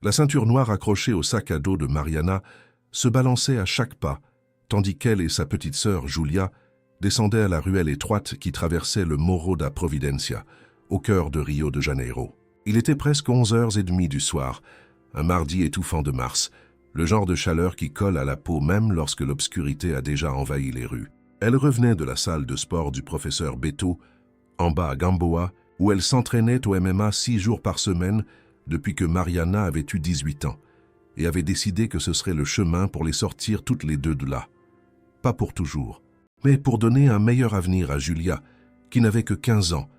La ceinture noire accrochée au sac à dos de Mariana se balançait à chaque pas, tandis qu'elle et sa petite sœur, Julia, descendaient à la ruelle étroite qui traversait le Morro da Providencia, au cœur de Rio de Janeiro. Il était presque 11h30 du soir, un mardi étouffant de mars, le genre de chaleur qui colle à la peau même lorsque l'obscurité a déjà envahi les rues. Elle revenait de la salle de sport du professeur Beto, en bas à Gamboa, où elle s'entraînait au MMA 6 jours par semaine depuis que Mariana avait eu 18 ans, et avait décidé que ce serait le chemin pour les sortir toutes les deux de là. Pas pour toujours, mais pour donner un meilleur avenir à Julia, qui n'avait que 15 ans,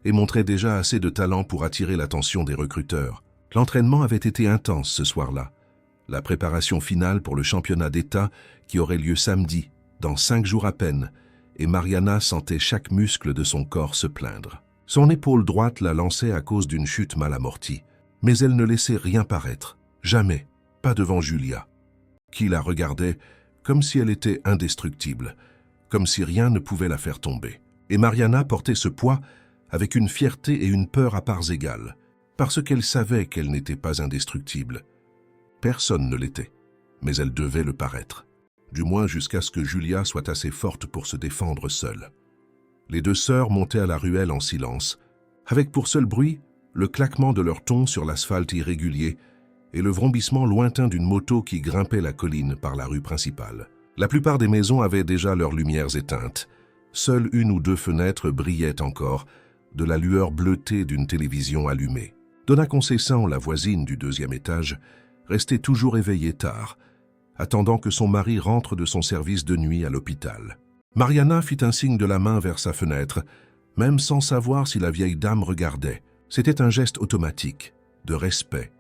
et montrait déjà assez de talent pour attirer l'attention des recruteurs. L'entraînement avait été intense ce soir-là. La préparation finale pour le championnat d'État qui aurait lieu samedi, dans 5 jours à peine, et Mariana sentait chaque muscle de son corps se plaindre. Son épaule droite la lançait à cause d'une chute mal amortie, mais elle ne laissait rien paraître, jamais, pas devant Julia, qui la regardait comme si elle était indestructible, comme si rien ne pouvait la faire tomber. Et Mariana portait ce poids avec une fierté et une peur à parts égales, parce qu'elle savait qu'elle n'était pas indestructible. Personne ne l'était, mais elle devait le paraître, du moins jusqu'à ce que Julia soit assez forte pour se défendre seule. Les deux sœurs montaient à la ruelle en silence, avec pour seul bruit le claquement de leurs tons sur l'asphalte irrégulier et le vrombissement lointain d'une moto qui grimpait la colline par la rue principale. La plupart des maisons avaient déjà leurs lumières éteintes. Seule une ou deux fenêtres brillaient encore, de la lueur bleutée d'une télévision allumée. Donna Conceição, la voisine du 2e étage, restait toujours éveillée tard, attendant que son mari rentre de son service de nuit à l'hôpital. Mariana fit un signe de la main vers sa fenêtre, même sans savoir si la vieille dame regardait. C'était un geste automatique, de respect,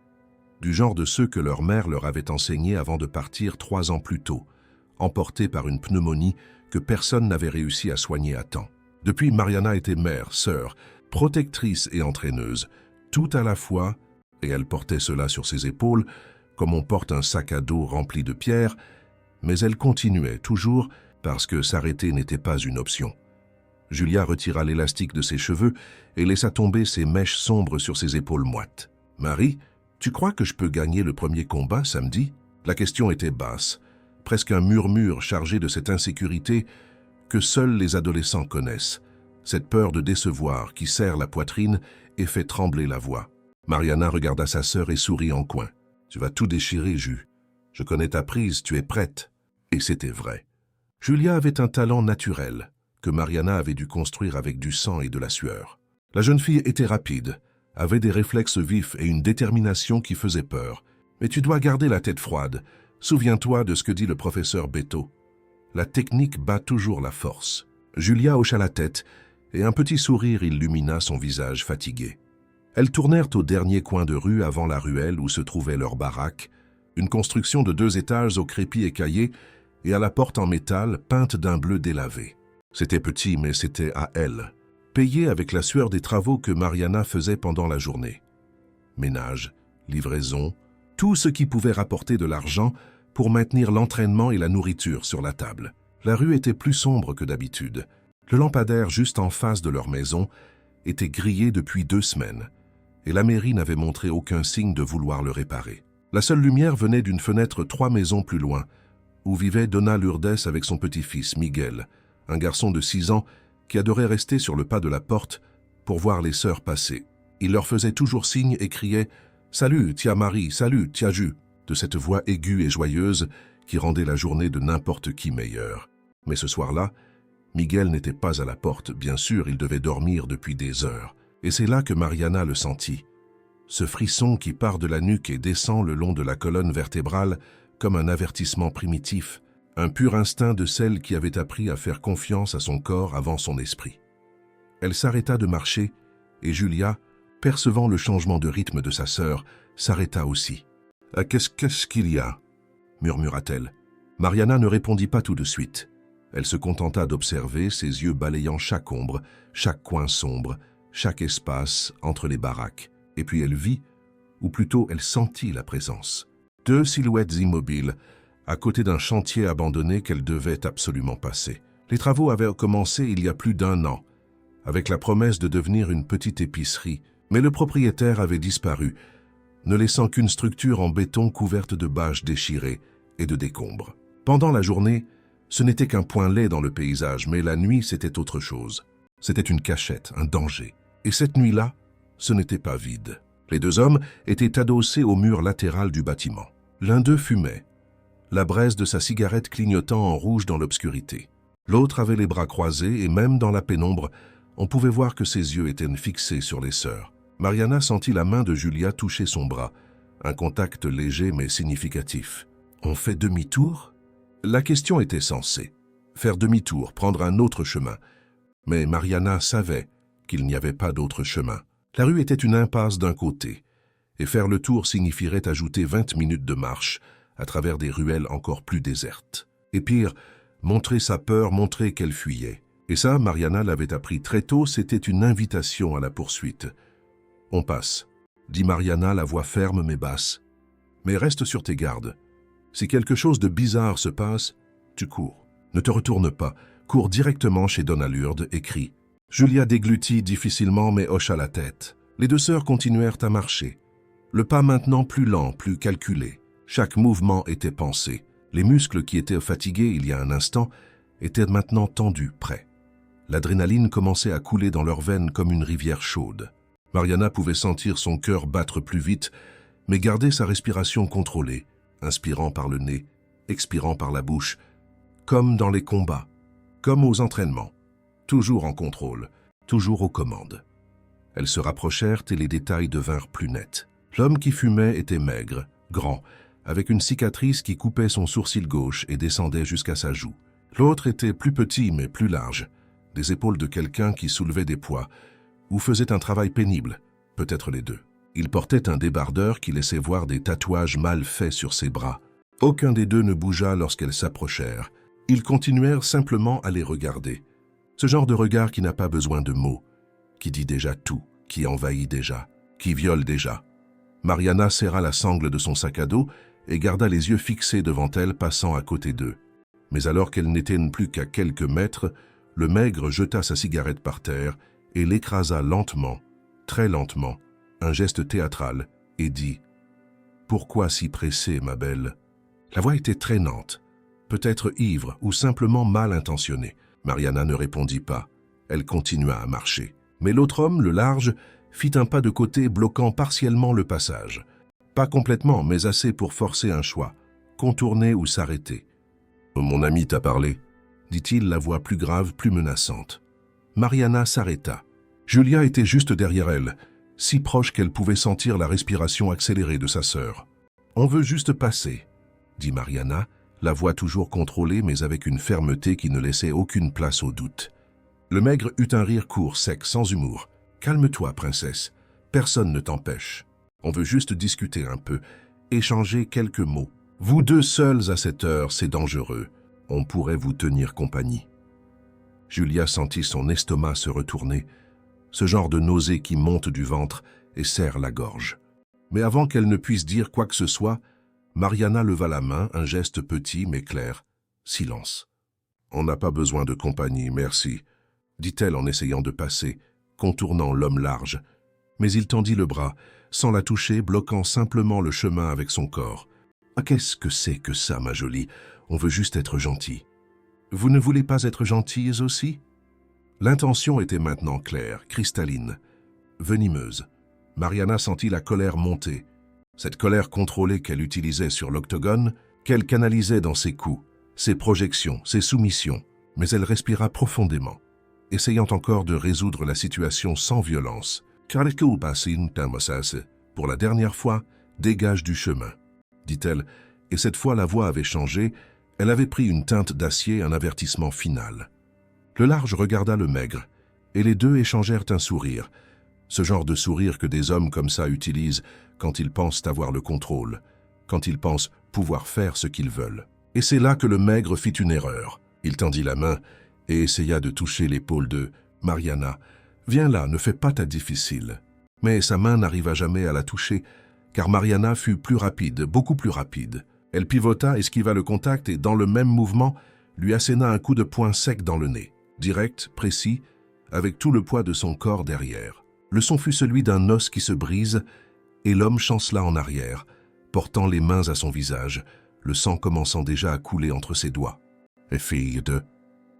du genre de ceux que leur mère leur avait enseignés avant de partir 3 ans plus tôt, emportée par une pneumonie que personne n'avait réussi à soigner à temps. Depuis, Mariana était mère, sœur, protectrice et entraîneuse, tout à la fois, et elle portait cela sur ses épaules, comme on porte un sac à dos rempli de pierres, mais elle continuait toujours parce que s'arrêter n'était pas une option. Julia retira l'élastique de ses cheveux et laissa tomber ses mèches sombres sur ses épaules moites. « Marie, tu crois que je peux gagner le premier combat samedi ?» La question était basse, presque un murmure chargé de cette insécurité que seuls les adolescents connaissent, cette peur de décevoir qui serre la poitrine et fait trembler la voix. Mariana regarda sa sœur et sourit en coin. « Tu vas tout déchirer, Ju. Je connais ta prise, tu es prête. » Et c'était vrai. Julia avait un talent naturel que Mariana avait dû construire avec du sang et de la sueur. La jeune fille était rapide, avait des réflexes vifs et une détermination qui faisait peur. Mais tu dois garder la tête froide. Souviens-toi de ce que dit le professeur Beto. La technique bat toujours la force. Julia hocha la tête et un petit sourire illumina son visage fatigué. Elles tournèrent au dernier coin de rue avant la ruelle où se trouvait leur baraque, une construction de 2 étages au crépi écaillé et à la porte en métal peinte d'un bleu délavé. C'était petit, mais c'était à elle, payé avec la sueur des travaux que Mariana faisait pendant la journée. Ménage, livraison, tout ce qui pouvait rapporter de l'argent pour maintenir l'entraînement et la nourriture sur la table. La rue était plus sombre que d'habitude. Le lampadaire juste en face de leur maison était grillé depuis 2 semaines, et la mairie n'avait montré aucun signe de vouloir le réparer. La seule lumière venait d'une fenêtre 3 maisons plus loin, où vivait Dona Lourdes avec son petit-fils Miguel, un garçon de 6 ans qui adorait rester sur le pas de la porte pour voir les sœurs passer. Il leur faisait toujours signe et criait « Salut, tia Marie, salut, tia Ju » de cette voix aiguë et joyeuse qui rendait la journée de n'importe qui meilleure. Mais ce soir-là, Miguel n'était pas à la porte, bien sûr, il devait dormir depuis des heures. Et c'est là que Mariana le sentit. Ce frisson qui part de la nuque et descend le long de la colonne vertébrale comme un avertissement primitif, un pur instinct de celle qui avait appris à faire confiance à son corps avant son esprit. Elle s'arrêta de marcher et Julia, percevant le changement de rythme de sa sœur, s'arrêta aussi. « Ah, qu'est-ce qu'il y a ?» murmura-t-elle. Mariana ne répondit pas tout de suite. Elle se contenta d'observer, ses yeux balayant chaque ombre, chaque coin sombre, chaque espace entre les baraques. Et puis elle vit, ou plutôt elle sentit la présence. 2 silhouettes immobiles, à côté d'un chantier abandonné qu'elle devait absolument passer. Les travaux avaient commencé il y a plus d'1 an, avec la promesse de devenir une petite épicerie, mais le propriétaire avait disparu, ne laissant qu'une structure en béton couverte de bâches déchirées et de décombres. Pendant la journée, ce n'était qu'un point laid dans le paysage, mais la nuit, c'était autre chose. C'était une cachette, un danger. Et cette nuit-là, ce n'était pas vide. Les deux hommes étaient adossés au mur latéral du bâtiment. L'un d'eux fumait, la braise de sa cigarette clignotant en rouge dans l'obscurité. L'autre avait les bras croisés et même dans la pénombre, on pouvait voir que ses yeux étaient fixés sur les sœurs. Mariana sentit la main de Julia toucher son bras, un contact léger mais significatif. « On fait demi-tour » La question était sensée. Faire demi-tour, prendre un autre chemin. Mais Mariana savait qu'il n'y avait pas d'autre chemin. La rue était une impasse d'un côté, et faire le tour signifierait ajouter 20 minutes de marche à travers des ruelles encore plus désertes. Et pire, montrer sa peur, montrer qu'elle fuyait. Et ça, Mariana l'avait appris très tôt, c'était une invitation à la poursuite. « On passe », dit Mariana, la voix ferme mais basse. « Mais reste sur tes gardes. Si quelque chose de bizarre se passe, tu cours. Ne te retourne pas, cours directement chez Donna Lourdes et crie. » Julia déglutit difficilement mais hocha la tête. Les deux sœurs continuèrent à marcher. Le pas maintenant plus lent, plus calculé. Chaque mouvement était pensé. Les muscles qui étaient fatigués il y a un instant étaient maintenant tendus, prêts. L'adrénaline commençait à couler dans leurs veines comme une rivière chaude. Mariana pouvait sentir son cœur battre plus vite, mais garder sa respiration contrôlée, inspirant par le nez, expirant par la bouche, comme dans les combats, comme aux entraînements. Toujours en contrôle, toujours aux commandes. Elles se rapprochèrent et les détails devinrent plus nets. L'homme qui fumait était maigre, grand, avec une cicatrice qui coupait son sourcil gauche et descendait jusqu'à sa joue. L'autre était plus petit mais plus large, des épaules de quelqu'un qui soulevait des poids ou faisait un travail pénible, peut-être les deux. Il portait un débardeur qui laissait voir des tatouages mal faits sur ses bras. Aucun des deux ne bougea lorsqu'elles s'approchèrent. Ils continuèrent simplement à les regarder. Ce genre de regard qui n'a pas besoin de mots, qui dit déjà tout, qui envahit déjà, qui viole déjà. Mariana serra la sangle de son sac à dos et garda les yeux fixés devant elle, passant à côté d'eux. Mais alors qu'elle n'était plus qu'à quelques mètres, le maigre jeta sa cigarette par terre et l'écrasa lentement, très lentement, un geste théâtral, et dit « Pourquoi si pressée, ma belle ?» La voix était traînante, peut-être ivre ou simplement mal intentionnée. Mariana ne répondit pas. Elle continua à marcher. Mais l'autre homme, le large, fit un pas de côté bloquant partiellement le passage. Pas complètement, mais assez pour forcer un choix, contourner ou s'arrêter. « Mon ami t'a parlé », dit-il, la voix plus grave, plus menaçante. Mariana s'arrêta. Julia était juste derrière elle, si proche qu'elle pouvait sentir la respiration accélérée de sa sœur. « On veut juste passer », dit Mariana, la voix toujours contrôlée mais avec une fermeté qui ne laissait aucune place au doute. Le maigre eut un rire court, sec, sans humour. « Calme-toi, princesse. Personne ne t'empêche. On veut juste discuter un peu, échanger quelques mots. Vous deux seuls à cette heure, c'est dangereux. On pourrait vous tenir compagnie. » Julia sentit son estomac se retourner, ce genre de nausée qui monte du ventre et serre la gorge. Mais avant qu'elle ne puisse dire quoi que ce soit, Mariana leva la main, un geste petit mais clair. Silence. « On n'a pas besoin de compagnie, merci, » dit-elle en essayant de passer, contournant l'homme large. Mais il tendit le bras, sans la toucher, bloquant simplement le chemin avec son corps. « Ah, qu'est-ce que c'est que ça, ma jolie? On veut juste être gentil. »« Vous ne voulez pas être gentille aussi ?» L'intention était maintenant claire, cristalline, venimeuse. Mariana sentit la colère monter. Cette colère contrôlée qu'elle utilisait sur l'octogone, qu'elle canalisait dans ses coups, ses projections, ses soumissions. Mais elle respira profondément, essayant encore de résoudre la situation sans violence. « Pour la dernière fois, dégage du chemin, » dit-elle, et cette fois la voix avait changé, elle avait pris une teinte d'acier, un avertissement final. Le large regarda le maigre, et les deux échangèrent un sourire, ce genre de sourire que des hommes comme ça utilisent quand ils pensent avoir le contrôle, quand ils pensent pouvoir faire ce qu'ils veulent. Et c'est là que le maigre fit une erreur. Il tendit la main et essaya de toucher l'épaule de Mariana. « Viens là, ne fais pas ta difficile. » Mais sa main n'arriva jamais à la toucher, car Mariana fut plus rapide, beaucoup plus rapide. Elle pivota, esquiva le contact et, dans le même mouvement, lui asséna un coup de poing sec dans le nez, direct, précis, avec tout le poids de son corps derrière. Le son fut celui d'un os qui se brise et l'homme chancela en arrière, portant les mains à son visage, le sang commençant déjà à couler entre ses doigts. « Et fille de... »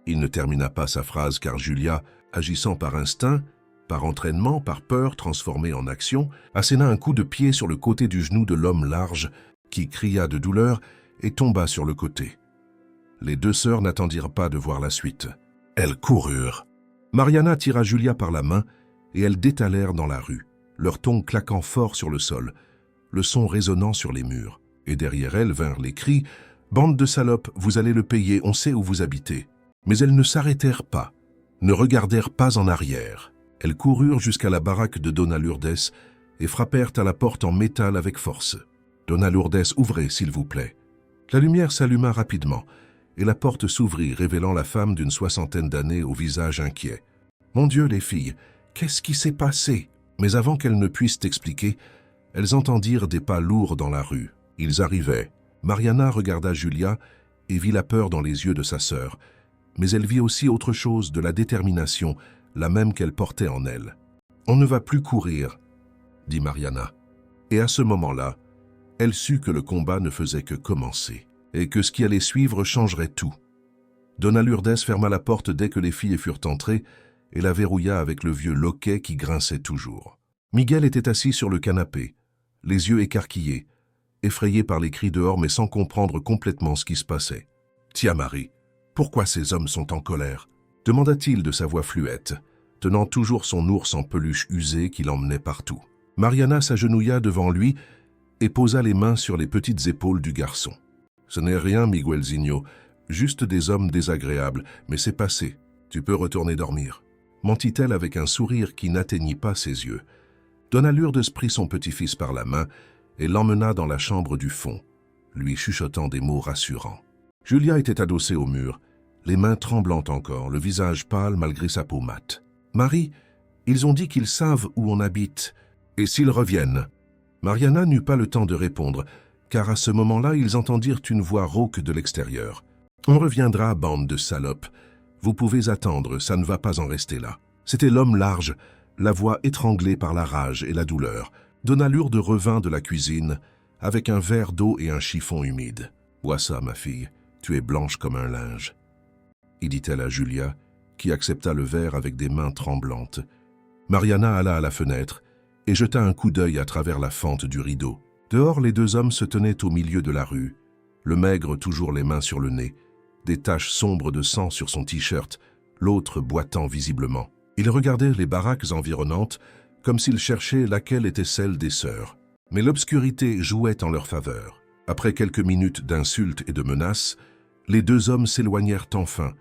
Il ne termina pas sa phrase car Julia, agissant par instinct, par entraînement, par peur transformée en action, asséna un coup de pied sur le côté du genou de l'homme large, qui cria de douleur et tomba sur le côté. Les deux sœurs n'attendirent pas de voir la suite. Elles coururent. Mariana tira Julia par la main et elles détalèrent dans la rue, leur tongs claquant fort sur le sol, le son résonnant sur les murs. Et derrière elles vinrent les cris « Bande de salopes, vous allez le payer, on sait où vous habitez ». Mais elles ne s'arrêtèrent pas, ne regardèrent pas en arrière. Elles coururent jusqu'à la baraque de Dona Lourdes et frappèrent à la porte en métal avec force. « Dona Lourdes, ouvrez, s'il vous plaît ». La lumière s'alluma rapidement et la porte s'ouvrit, révélant la femme d'une 60aine d'années au visage inquiet. « Mon Dieu, les filles, qu'est-ce qui s'est passé ?» Mais avant qu'elles ne puissent expliquer, elles entendirent des pas lourds dans la rue. Ils arrivaient. Mariana regarda Julia et vit la peur dans les yeux de sa sœur, mais elle vit aussi autre chose, de la détermination, la même qu'elle portait en elle. « On ne va plus courir », dit Mariana. Et à ce moment-là, elle sut que le combat ne faisait que commencer, et que ce qui allait suivre changerait tout. Dona Lourdes ferma la porte dès que les filles furent entrées et la verrouilla avec le vieux loquet qui grinçait toujours. Miguel était assis sur le canapé, les yeux écarquillés, effrayé par les cris dehors mais sans comprendre complètement ce qui se passait. « Tiens, Marie, pourquoi ces hommes sont en colère ?» demanda-t-il de sa voix fluette, tenant toujours son ours en peluche usée qu'il emmenait partout. Mariana s'agenouilla devant lui et posa les mains sur les petites épaules du garçon. « Ce n'est rien, Miguelzinho, juste des hommes désagréables, mais c'est passé, tu peux retourner dormir. » mentit-elle avec un sourire qui n'atteignit pas ses yeux. Dona Lourdes prit son petit-fils par la main et l'emmena dans la chambre du fond, lui chuchotant des mots rassurants. Julia était adossée au mur, les mains tremblantes encore, le visage pâle malgré sa peau mate. « Marie, ils ont dit qu'ils savent où on habite. Et s'ils reviennent ?» Mariana n'eut pas le temps de répondre, car à ce moment-là, ils entendirent une voix rauque de l'extérieur. « On reviendra, bande de salopes. Vous pouvez attendre, ça ne va pas en rester là. » C'était l'homme large, la voix étranglée par la rage et la douleur. Dona Lourdes revint de la cuisine avec un verre d'eau et un chiffon humide. « Bois ça, ma fille, tu es blanche comme un linge. » y dit-elle à Julia, qui accepta le verre avec des mains tremblantes. Mariana alla à la fenêtre et jeta un coup d'œil à travers la fente du rideau. Dehors, les deux hommes se tenaient au milieu de la rue, le maigre toujours les mains sur le nez, des taches sombres de sang sur son t-shirt, l'autre boitant visiblement. Ils regardaient les baraques environnantes comme s'ils cherchaient laquelle était celle des sœurs. Mais l'obscurité jouait en leur faveur. Après quelques minutes d'insultes et de menaces, les deux hommes s'éloignèrent enfin,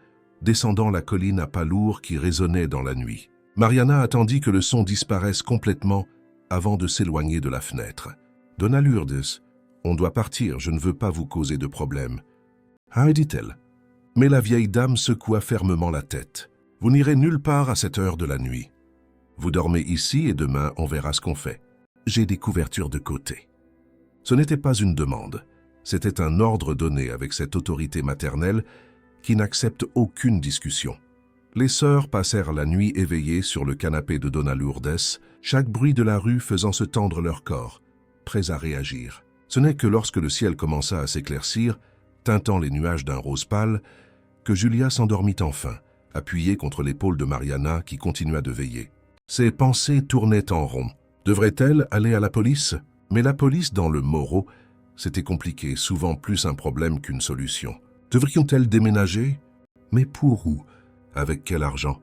descendant la colline à pas lourds qui résonnait dans la nuit. Mariana attendit que le son disparaisse complètement avant de s'éloigner de la fenêtre. « Dona Lourdes, on doit partir, je ne veux pas vous causer de problème. »« Ah, dit-elle. » Mais la vieille dame secoua fermement la tête. « Vous n'irez nulle part à cette heure de la nuit. Vous dormez ici et demain, on verra ce qu'on fait. J'ai des couvertures de côté. » Ce n'était pas une demande, c'était un ordre donné avec cette autorité maternelle qui n'accepte aucune discussion. Les sœurs passèrent la nuit éveillées sur le canapé de Dona Lourdes, chaque bruit de la rue faisant se tendre leur corps, prêts à réagir. Ce n'est que lorsque le ciel commença à s'éclaircir, teintant les nuages d'un rose pâle, que Julia s'endormit enfin, appuyée contre l'épaule de Mariana qui continua de veiller. Ses pensées tournaient en rond. Devrait-elle aller à la police? Mais la police dans le Moro, c'était compliqué, souvent plus un problème qu'une solution. Devrions-elles déménager? Mais pour où? Avec quel argent?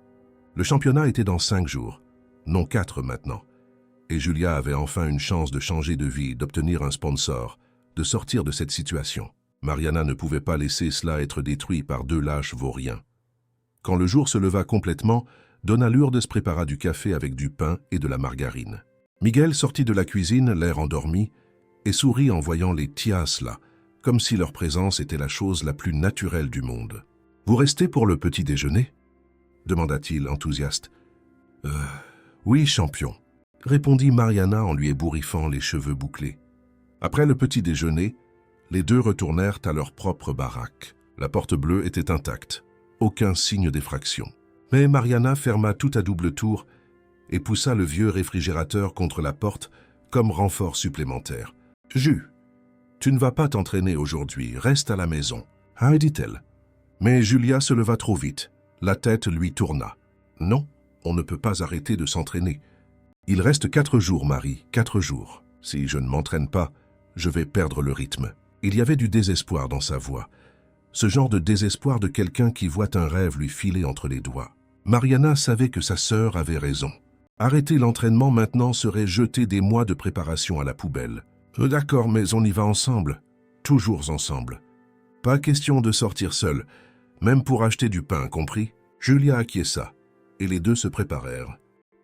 Le championnat était dans 5 jours, non 4 maintenant. Et Julia avait enfin une chance de changer de vie, d'obtenir un sponsor, de sortir de cette situation. Mariana ne pouvait pas laisser cela être détruit par 2 lâches vauriens. Quand le jour se leva complètement, Dona Lourdes prépara du café avec du pain et de la margarine. Miguel sortit de la cuisine, l'air endormi, et sourit en voyant les tias là, comme si leur présence était la chose la plus naturelle du monde. « Vous restez pour le petit déjeuner ?» demanda-t-il enthousiaste. « Oui, champion », répondit Mariana en lui ébouriffant les cheveux bouclés. Après le petit déjeuner, les deux retournèrent à leur propre baraque. La porte bleue était intacte, aucun signe d'effraction. Mais Mariana ferma tout à double tour et poussa le vieux réfrigérateur contre la porte comme renfort supplémentaire. « Jus, tu ne vas pas t'entraîner aujourd'hui, reste à la maison. » Ah, dit-elle. Mais Julia se leva trop vite. La tête lui tourna. « Non, on ne peut pas arrêter de s'entraîner. Il reste 4 jours, Marie, 4 jours. Si je ne m'entraîne pas, je vais perdre le rythme. » Il y avait du désespoir dans sa voix. Ce genre de désespoir de quelqu'un qui voit un rêve lui filer entre les doigts. Mariana savait que sa sœur avait raison. Arrêter l'entraînement maintenant serait jeter des mois de préparation à la poubelle. D'accord, mais on y va ensemble. Toujours ensemble. Pas question de sortir seul, même pour acheter du pain, compris? Julia acquiesça, et les deux se préparèrent.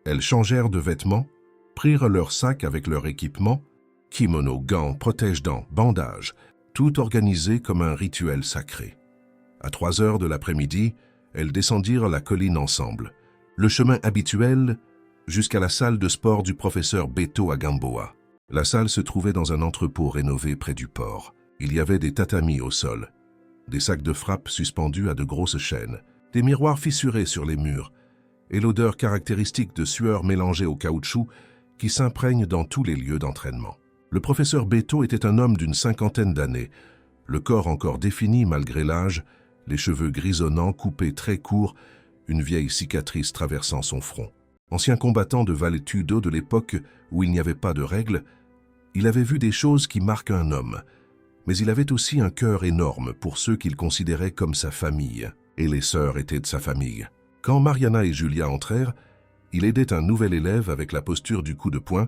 Elles changèrent de vêtements, prirent leur sac avec leur équipement, kimono, gants, protège-dents, bandages, tout organisé comme un rituel sacré. À 3 heures de l'après-midi, elles descendirent la colline ensemble. Le chemin habituel jusqu'à la salle de sport du professeur Beto à Gamboa. La salle se trouvait dans un entrepôt rénové près du port. Il y avait des tatamis au sol, des sacs de frappe suspendus à de grosses chaînes, des miroirs fissurés sur les murs, et l'odeur caractéristique de sueur mélangée au caoutchouc qui s'imprègne dans tous les lieux d'entraînement. Le professeur Beto était un homme d'une 50aine d'années, le corps encore défini malgré l'âge, les cheveux grisonnants coupés très courts, une vieille cicatrice traversant son front. Ancien combattant de Valetudo de l'époque où il n'y avait pas de règles, il avait vu des choses qui marquent un homme, mais il avait aussi un cœur énorme pour ceux qu'il considérait comme sa famille, et les sœurs étaient de sa famille. Quand Mariana et Julia entrèrent, il aidait un nouvel élève avec la posture du coup de poing,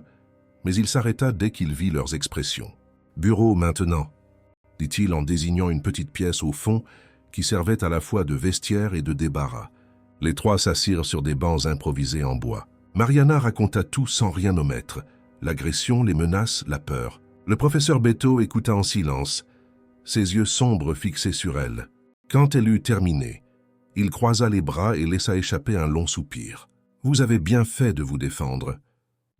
mais il s'arrêta dès qu'il vit leurs expressions. « Bureau maintenant », dit-il en désignant une petite pièce au fond qui servait à la fois de vestiaire et de débarras. Les trois s'assirent sur des bancs improvisés en bois. Mariana raconta tout sans rien omettre, l'agression, les menaces, la peur. Le professeur Beto écouta en silence, ses yeux sombres fixés sur elle. Quand elle eut terminé, il croisa les bras et laissa échapper un long soupir. « Vous avez bien fait de vous défendre.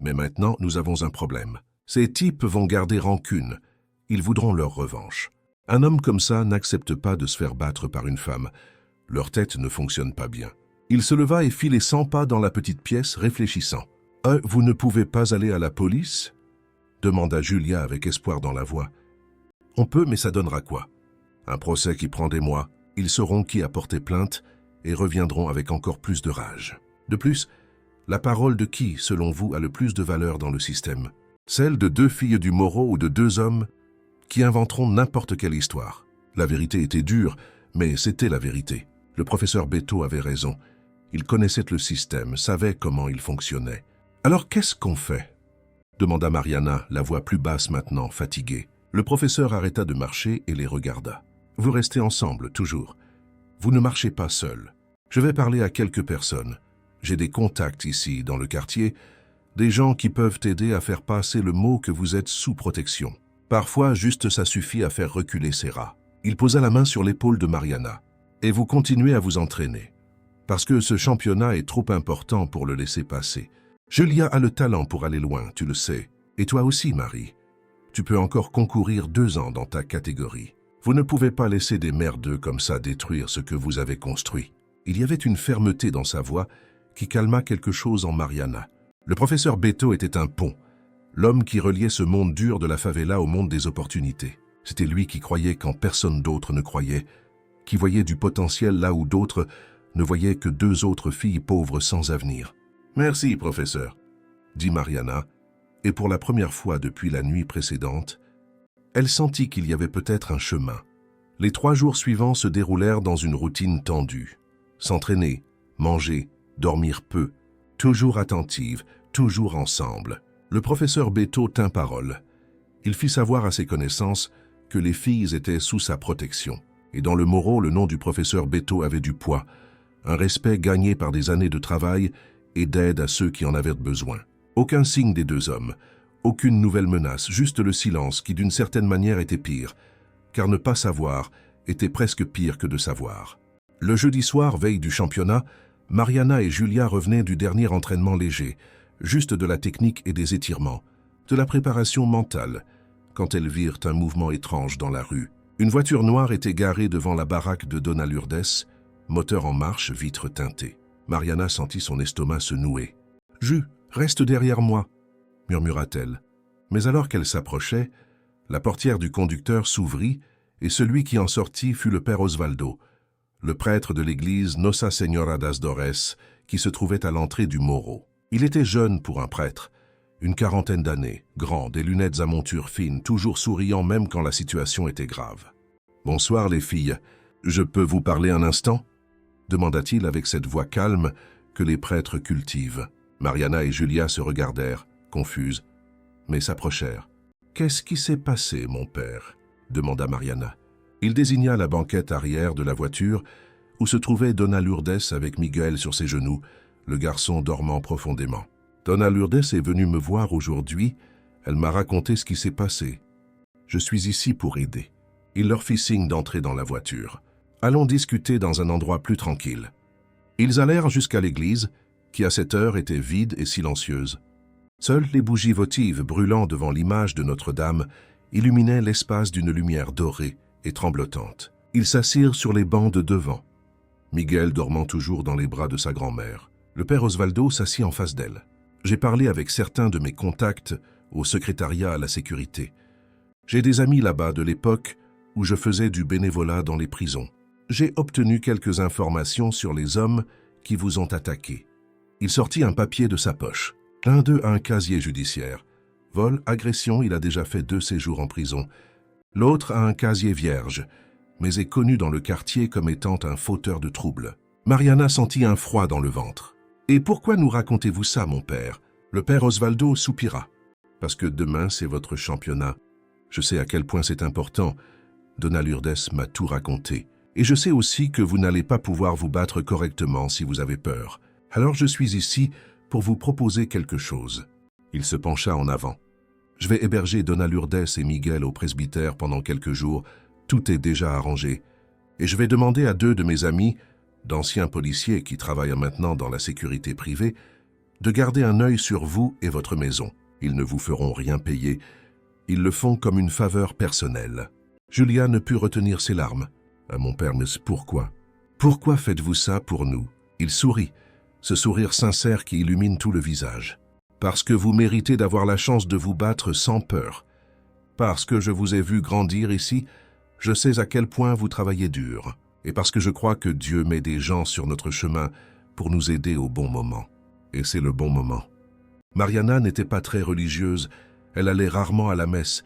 Mais maintenant, nous avons un problème. Ces types vont garder rancune. Ils voudront leur revanche. Un homme comme ça n'accepte pas de se faire battre par une femme. Leur tête ne fonctionne pas bien. » Il se leva et fit les 100 pas dans la petite pièce, réfléchissant. « Vous ne pouvez pas aller à la police ?» demanda Julia avec espoir dans la voix. « On peut, mais ça donnera quoi? Un procès qui prend des mois. Ils sauront qui a porté plainte et reviendront avec encore plus de rage. De plus, la parole de qui, selon vous, a le plus de valeur dans le système? Celle de 2 filles du Moro ou de 2 hommes qui inventeront n'importe quelle histoire. La vérité était dure, mais c'était la vérité. Le professeur Beto avait raison. Il connaissait le système, savait comment il fonctionnait. « Alors qu'est-ce qu'on fait ?» demanda Mariana, la voix plus basse maintenant, fatiguée. Le professeur arrêta de marcher et les regarda. « Vous restez ensemble, toujours. Vous ne marchez pas seul. Je vais parler à quelques personnes. J'ai des contacts ici, dans le quartier, des gens qui peuvent t'aider à faire passer le mot que vous êtes sous protection. Parfois, juste ça suffit à faire reculer ces rats. » Il posa la main sur l'épaule de Mariana. « Et vous continuez à vous entraîner. Parce que ce championnat est trop important pour le laisser passer. Julia a le talent pour aller loin, tu le sais. Et toi aussi, Marie. Tu peux encore concourir 2 ans dans ta catégorie. Vous ne pouvez pas laisser des merdeux comme ça détruire ce que vous avez construit. » Il y avait une fermeté dans sa voix qui calma quelque chose en Mariana. Le professeur Beto était un pont, l'homme qui reliait ce monde dur de la favela au monde des opportunités. C'était lui qui croyait quand personne d'autre ne croyait, qui voyait du potentiel là où d'autres ne voyaient que 2 autres filles pauvres sans avenir. « Merci, professeur, » dit Mariana, et pour la première fois depuis la nuit précédente, elle sentit qu'il y avait peut-être un chemin. Les 3 jours suivants se déroulèrent dans une routine tendue. S'entraîner, manger, dormir peu, toujours attentive, toujours ensemble. Le professeur Beto tint parole. Il fit savoir à ses connaissances que les filles étaient sous sa protection. Et dans le Moro, le nom du professeur Beto avait du poids, un respect gagné par des années de travail et d'aide à ceux qui en avaient besoin. Aucun signe des 2 hommes, aucune nouvelle menace, juste le silence qui d'une certaine manière était pire, car ne pas savoir était presque pire que de savoir. Le jeudi soir, veille du championnat, Mariana et Julia revenaient du dernier entraînement léger, juste de la technique et des étirements, de la préparation mentale, quand elles virent un mouvement étrange dans la rue. Une voiture noire était garée devant la baraque de Dona Lourdes, moteur en marche, vitres teintées. Mariana sentit son estomac se nouer. « Jus, reste derrière moi » murmura-t-elle. Mais alors qu'elle s'approchait, la portière du conducteur s'ouvrit et celui qui en sortit fut le père Osvaldo, le prêtre de l'église Nossa Senhora das Dores, qui se trouvait à l'entrée du Morro. Il était jeune pour un prêtre, une quarantaine d'années, grand, des lunettes à monture fine, toujours souriant même quand la situation était grave. « Bonsoir les filles, je peux vous parler un instant ?» demanda-t-il avec cette voix calme que les prêtres cultivent. Mariana et Julia se regardèrent, confuses, mais s'approchèrent. « Qu'est-ce qui s'est passé, mon père ?» demanda Mariana. Il désigna la banquette arrière de la voiture où se trouvait Dona Lourdes avec Miguel sur ses genoux, le garçon dormant profondément. « Dona Lourdes est venue me voir aujourd'hui. Elle m'a raconté ce qui s'est passé. Je suis ici pour aider. » Il leur fit signe d'entrer dans la voiture. « Allons discuter dans un endroit plus tranquille. » Ils allèrent jusqu'à l'église, qui à cette heure était vide et silencieuse. Seules les bougies votives brûlant devant l'image de Notre-Dame illuminaient l'espace d'une lumière dorée et tremblotante. Ils s'assirent sur les bancs de devant, Miguel dormant toujours dans les bras de sa grand-mère. Le père Osvaldo s'assit en face d'elle. « J'ai parlé avec certains de mes contacts au secrétariat à la sécurité. J'ai des amis là-bas de l'époque où je faisais du bénévolat dans les prisons. J'ai obtenu quelques informations sur les hommes qui vous ont attaqué. » Il sortit un papier de sa poche. L'un d'eux a un casier judiciaire. Vol, agression, il a déjà fait 2 séjours en prison. L'autre a un casier vierge, mais est connu dans le quartier comme étant un fauteur de troubles. Mariana sentit un froid dans le ventre. « Et pourquoi nous racontez-vous ça, mon père ?» Le père Osvaldo soupira. « Parce que demain, c'est votre championnat. Je sais à quel point c'est important. Dona Lourdes m'a tout raconté. Et je sais aussi que vous n'allez pas pouvoir vous battre correctement si vous avez peur. Alors je suis ici pour vous proposer quelque chose. » Il se pencha en avant. « Je vais héberger Dona Lourdes et Miguel au presbytère pendant quelques jours. Tout est déjà arrangé. Et je vais demander à 2 de mes amis, d'anciens policiers qui travaillent maintenant dans la sécurité privée, de garder un œil sur vous et votre maison. Ils ne vous feront rien payer. Ils le font comme une faveur personnelle. » Julia ne put retenir ses larmes. « Ah mon père, mais pourquoi? Pourquoi faites-vous ça pour nous ?» Il sourit, ce sourire sincère qui illumine tout le visage. « Parce que vous méritez d'avoir la chance de vous battre sans peur. Parce que je vous ai vu grandir ici, je sais à quel point vous travaillez dur. Et parce que je crois que Dieu met des gens sur notre chemin pour nous aider au bon moment. Et c'est le bon moment. » Mariana n'était pas très religieuse, elle allait rarement à la messe,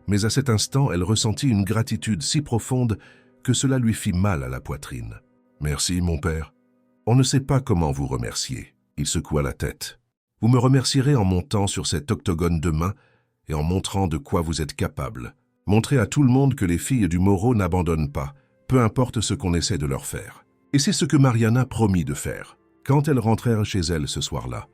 mais à cet instant, elle ressentit une gratitude si profonde que cela lui fit mal à la poitrine. « Merci, mon père. On ne sait pas comment vous remercier. » Il secoua la tête. « Vous me remercierez en montant sur cet octogone demain et en montrant de quoi vous êtes capable. Montrez à tout le monde que les filles du Morro n'abandonnent pas, peu importe ce qu'on essaie de leur faire. » Et c'est ce que Mariana promit de faire. Quand elles rentrèrent chez elle ce soir-là,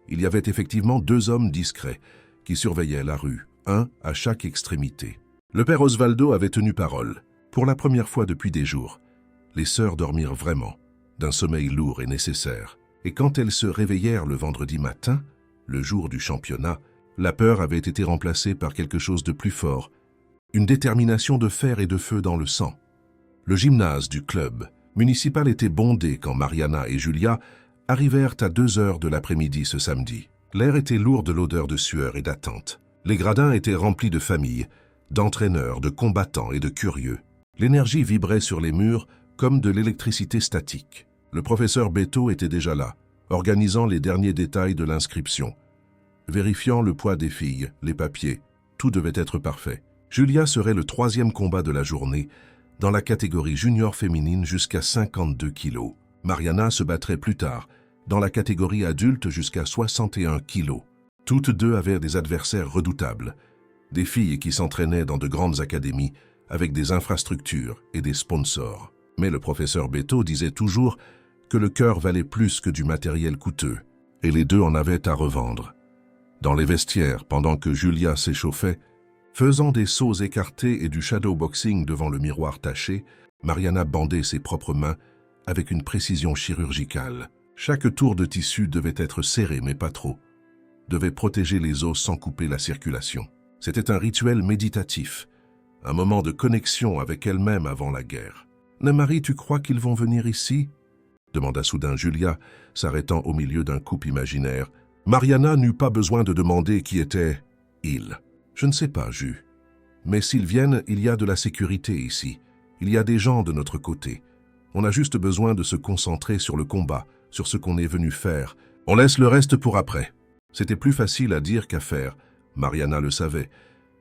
il y avait effectivement 2 hommes discrets qui surveillaient la rue, un à chaque extrémité. Le père Osvaldo avait tenu parole. Pour la première fois depuis des jours, les sœurs dormirent vraiment, d'un sommeil lourd et nécessaire. Et quand elles se réveillèrent le vendredi matin, le jour du championnat, la peur avait été remplacée par quelque chose de plus fort, une détermination de fer et de feu dans le sang. Le gymnase du club municipal était bondé quand Mariana et Julia arrivèrent à 2 heures de l'après-midi ce samedi. L'air était lourd de l'odeur de sueur et d'attente. Les gradins étaient remplis de familles, d'entraîneurs, de combattants et de curieux. L'énergie vibrait sur les murs comme de l'électricité statique. Le professeur Beto était déjà là, organisant les derniers détails de l'inscription. Vérifiant le poids des filles, les papiers, tout devait être parfait. Julia serait le 3e combat de la journée, dans la catégorie junior féminine jusqu'à 52 kilos. Mariana se battrait plus tard, dans la catégorie adulte jusqu'à 61 kilos. Toutes 2 avaient des adversaires redoutables, des filles qui s'entraînaient dans de grandes académies avec des infrastructures et des sponsors. Mais le professeur Beto disait toujours que le cœur valait plus que du matériel coûteux, et les 2 en avaient à revendre. Dans les vestiaires, pendant que Julia s'échauffait, faisant des sauts écartés et du shadowboxing devant le miroir taché, Mariana bandait ses propres mains avec une précision chirurgicale. Chaque tour de tissu devait être serré, mais pas trop, devait protéger les os sans couper la circulation. C'était un rituel méditatif, un moment de connexion avec elle-même avant la guerre. « Marie, tu crois qu'ils vont venir ici ?» demanda soudain Julia, s'arrêtant au milieu d'un couple imaginaire. Mariana n'eut pas besoin de demander qui était « il ». Je ne sais pas, Jus. Mais s'ils viennent, il y a de la sécurité ici. Il y a des gens de notre côté. On a juste besoin de se concentrer sur le combat, sur ce qu'on est venu faire. On laisse le reste pour après. C'était plus facile à dire qu'à faire. Mariana le savait.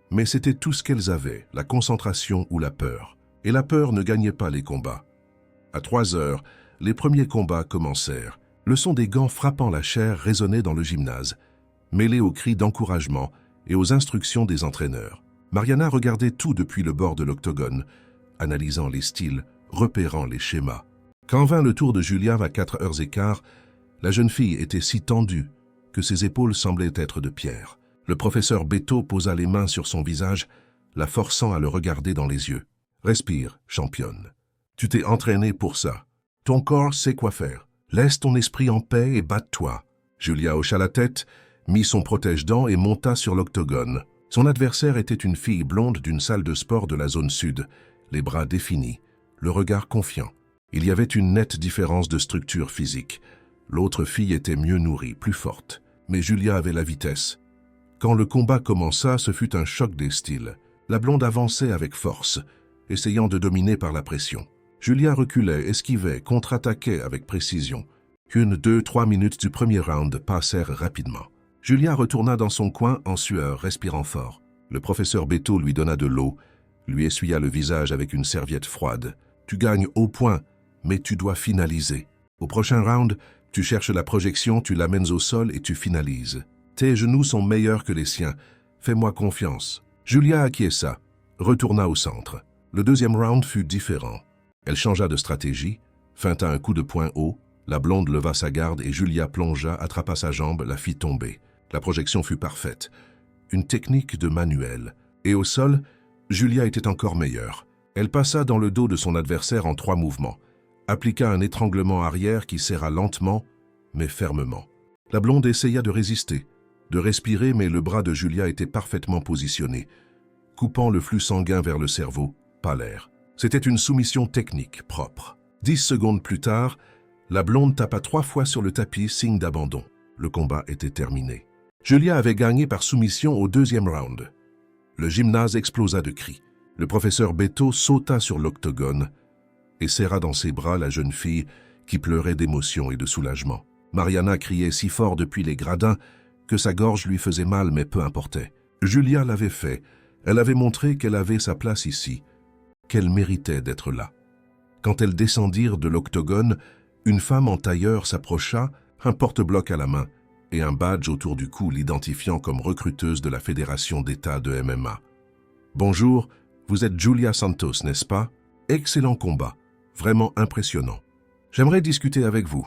Mais c'était tout ce qu'elles avaient, la concentration ou la peur. Et la peur ne gagnait pas les combats. À 3 heures, les premiers combats commencèrent. Le son des gants frappant la chair résonnait dans le gymnase, mêlé aux cris d'encouragement et aux instructions des entraîneurs. Mariana regardait tout depuis le bord de l'octogone, analysant les styles, repérant les schémas. Quand vint le tour de Julia à 4h15, la jeune fille était si tendue que ses épaules semblaient être de pierre. Le professeur Beto posa les mains sur son visage, la forçant à le regarder dans les yeux. « Respire, championne. Tu t'es entraînée pour ça. Ton corps sait quoi faire. Laisse ton esprit en paix et batte-toi. » Julia hocha la tête, mit son protège-dents et monta sur l'octogone. Son adversaire était une fille blonde d'une salle de sport de la zone sud, les bras définis, le regard confiant. Il y avait une nette différence de structure physique. L'autre fille était mieux nourrie, plus forte. Mais Julia avait la vitesse. Quand le combat commença, ce fut un choc des styles. La blonde avançait avec force, essayant de dominer par la pression. Julia reculait, esquivait, contre-attaquait avec précision. 1, 2, 3 minutes du premier round passèrent rapidement. Julia retourna dans son coin en sueur, respirant fort. Le professeur Beto lui donna de l'eau, lui essuya le visage avec une serviette froide. « Tu gagnes au point, mais tu dois finaliser. Au prochain round, tu cherches la projection, tu l'amènes au sol et tu finalises. Tes genoux sont meilleurs que les siens. Fais-moi confiance. » Julia acquiesça, retourna au centre. Le deuxième round fut différent. Elle changea de stratégie, feinta un coup de poing haut, la blonde leva sa garde et Julia plongea, attrapa sa jambe, la fit tomber. La projection fut parfaite. Une technique de manuel. Et au sol, Julia était encore meilleure. Elle passa dans le dos de son adversaire en 3 mouvements, appliqua un étranglement arrière qui serra lentement, mais fermement. La blonde essaya de résister, de respirer, mais le bras de Julia était parfaitement positionné, coupant le flux sanguin vers le cerveau, pas l'air. C'était une soumission technique, propre. 10 secondes plus tard, la blonde tapa 3 fois sur le tapis, signe d'abandon. Le combat était terminé. Julia avait gagné par soumission au deuxième round. Le gymnase explosa de cris. Le professeur Beto sauta sur l'octogone et serra dans ses bras la jeune fille qui pleurait d'émotion et de soulagement. Mariana criait si fort depuis les gradins que sa gorge lui faisait mal, mais peu importait. Julia l'avait fait. Elle avait montré qu'elle avait sa place ici, qu'elle méritait d'être là. Quand elles descendirent de l'octogone, une femme en tailleur s'approcha, un porte-bloc à la main et un badge autour du cou l'identifiant comme recruteuse de la Fédération d'État de MMA. « Bonjour, vous êtes Julia Santos, n'est-ce pas? Excellent combat, vraiment impressionnant. J'aimerais discuter avec vous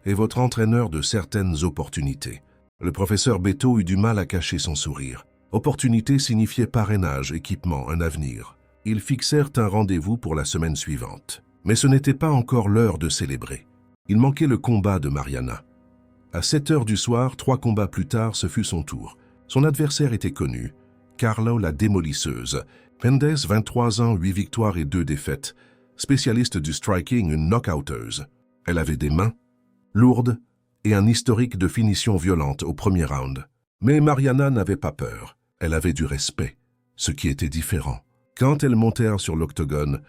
et votre entraîneur de certaines opportunités. » Le professeur Beto eut du mal à cacher son sourire. Opportunité signifiait parrainage, équipement, un avenir. Ils fixèrent un rendez-vous pour la semaine suivante. Mais ce n'était pas encore l'heure de célébrer. Il manquait le combat de Mariana. À 7 heures du soir, 3 combats plus tard, ce fut son tour. Son adversaire était connu, Carla la démolisseuse. Mendes, 23 ans, 8 victoires et 2 défaites. Spécialiste du striking, une knockouteuse. Elle avait des mains lourdes et un historique de finition violente au premier round. Mais Mariana n'avait pas peur. Elle avait du respect, ce qui était différent. Quand elles montèrent sur l'octogone,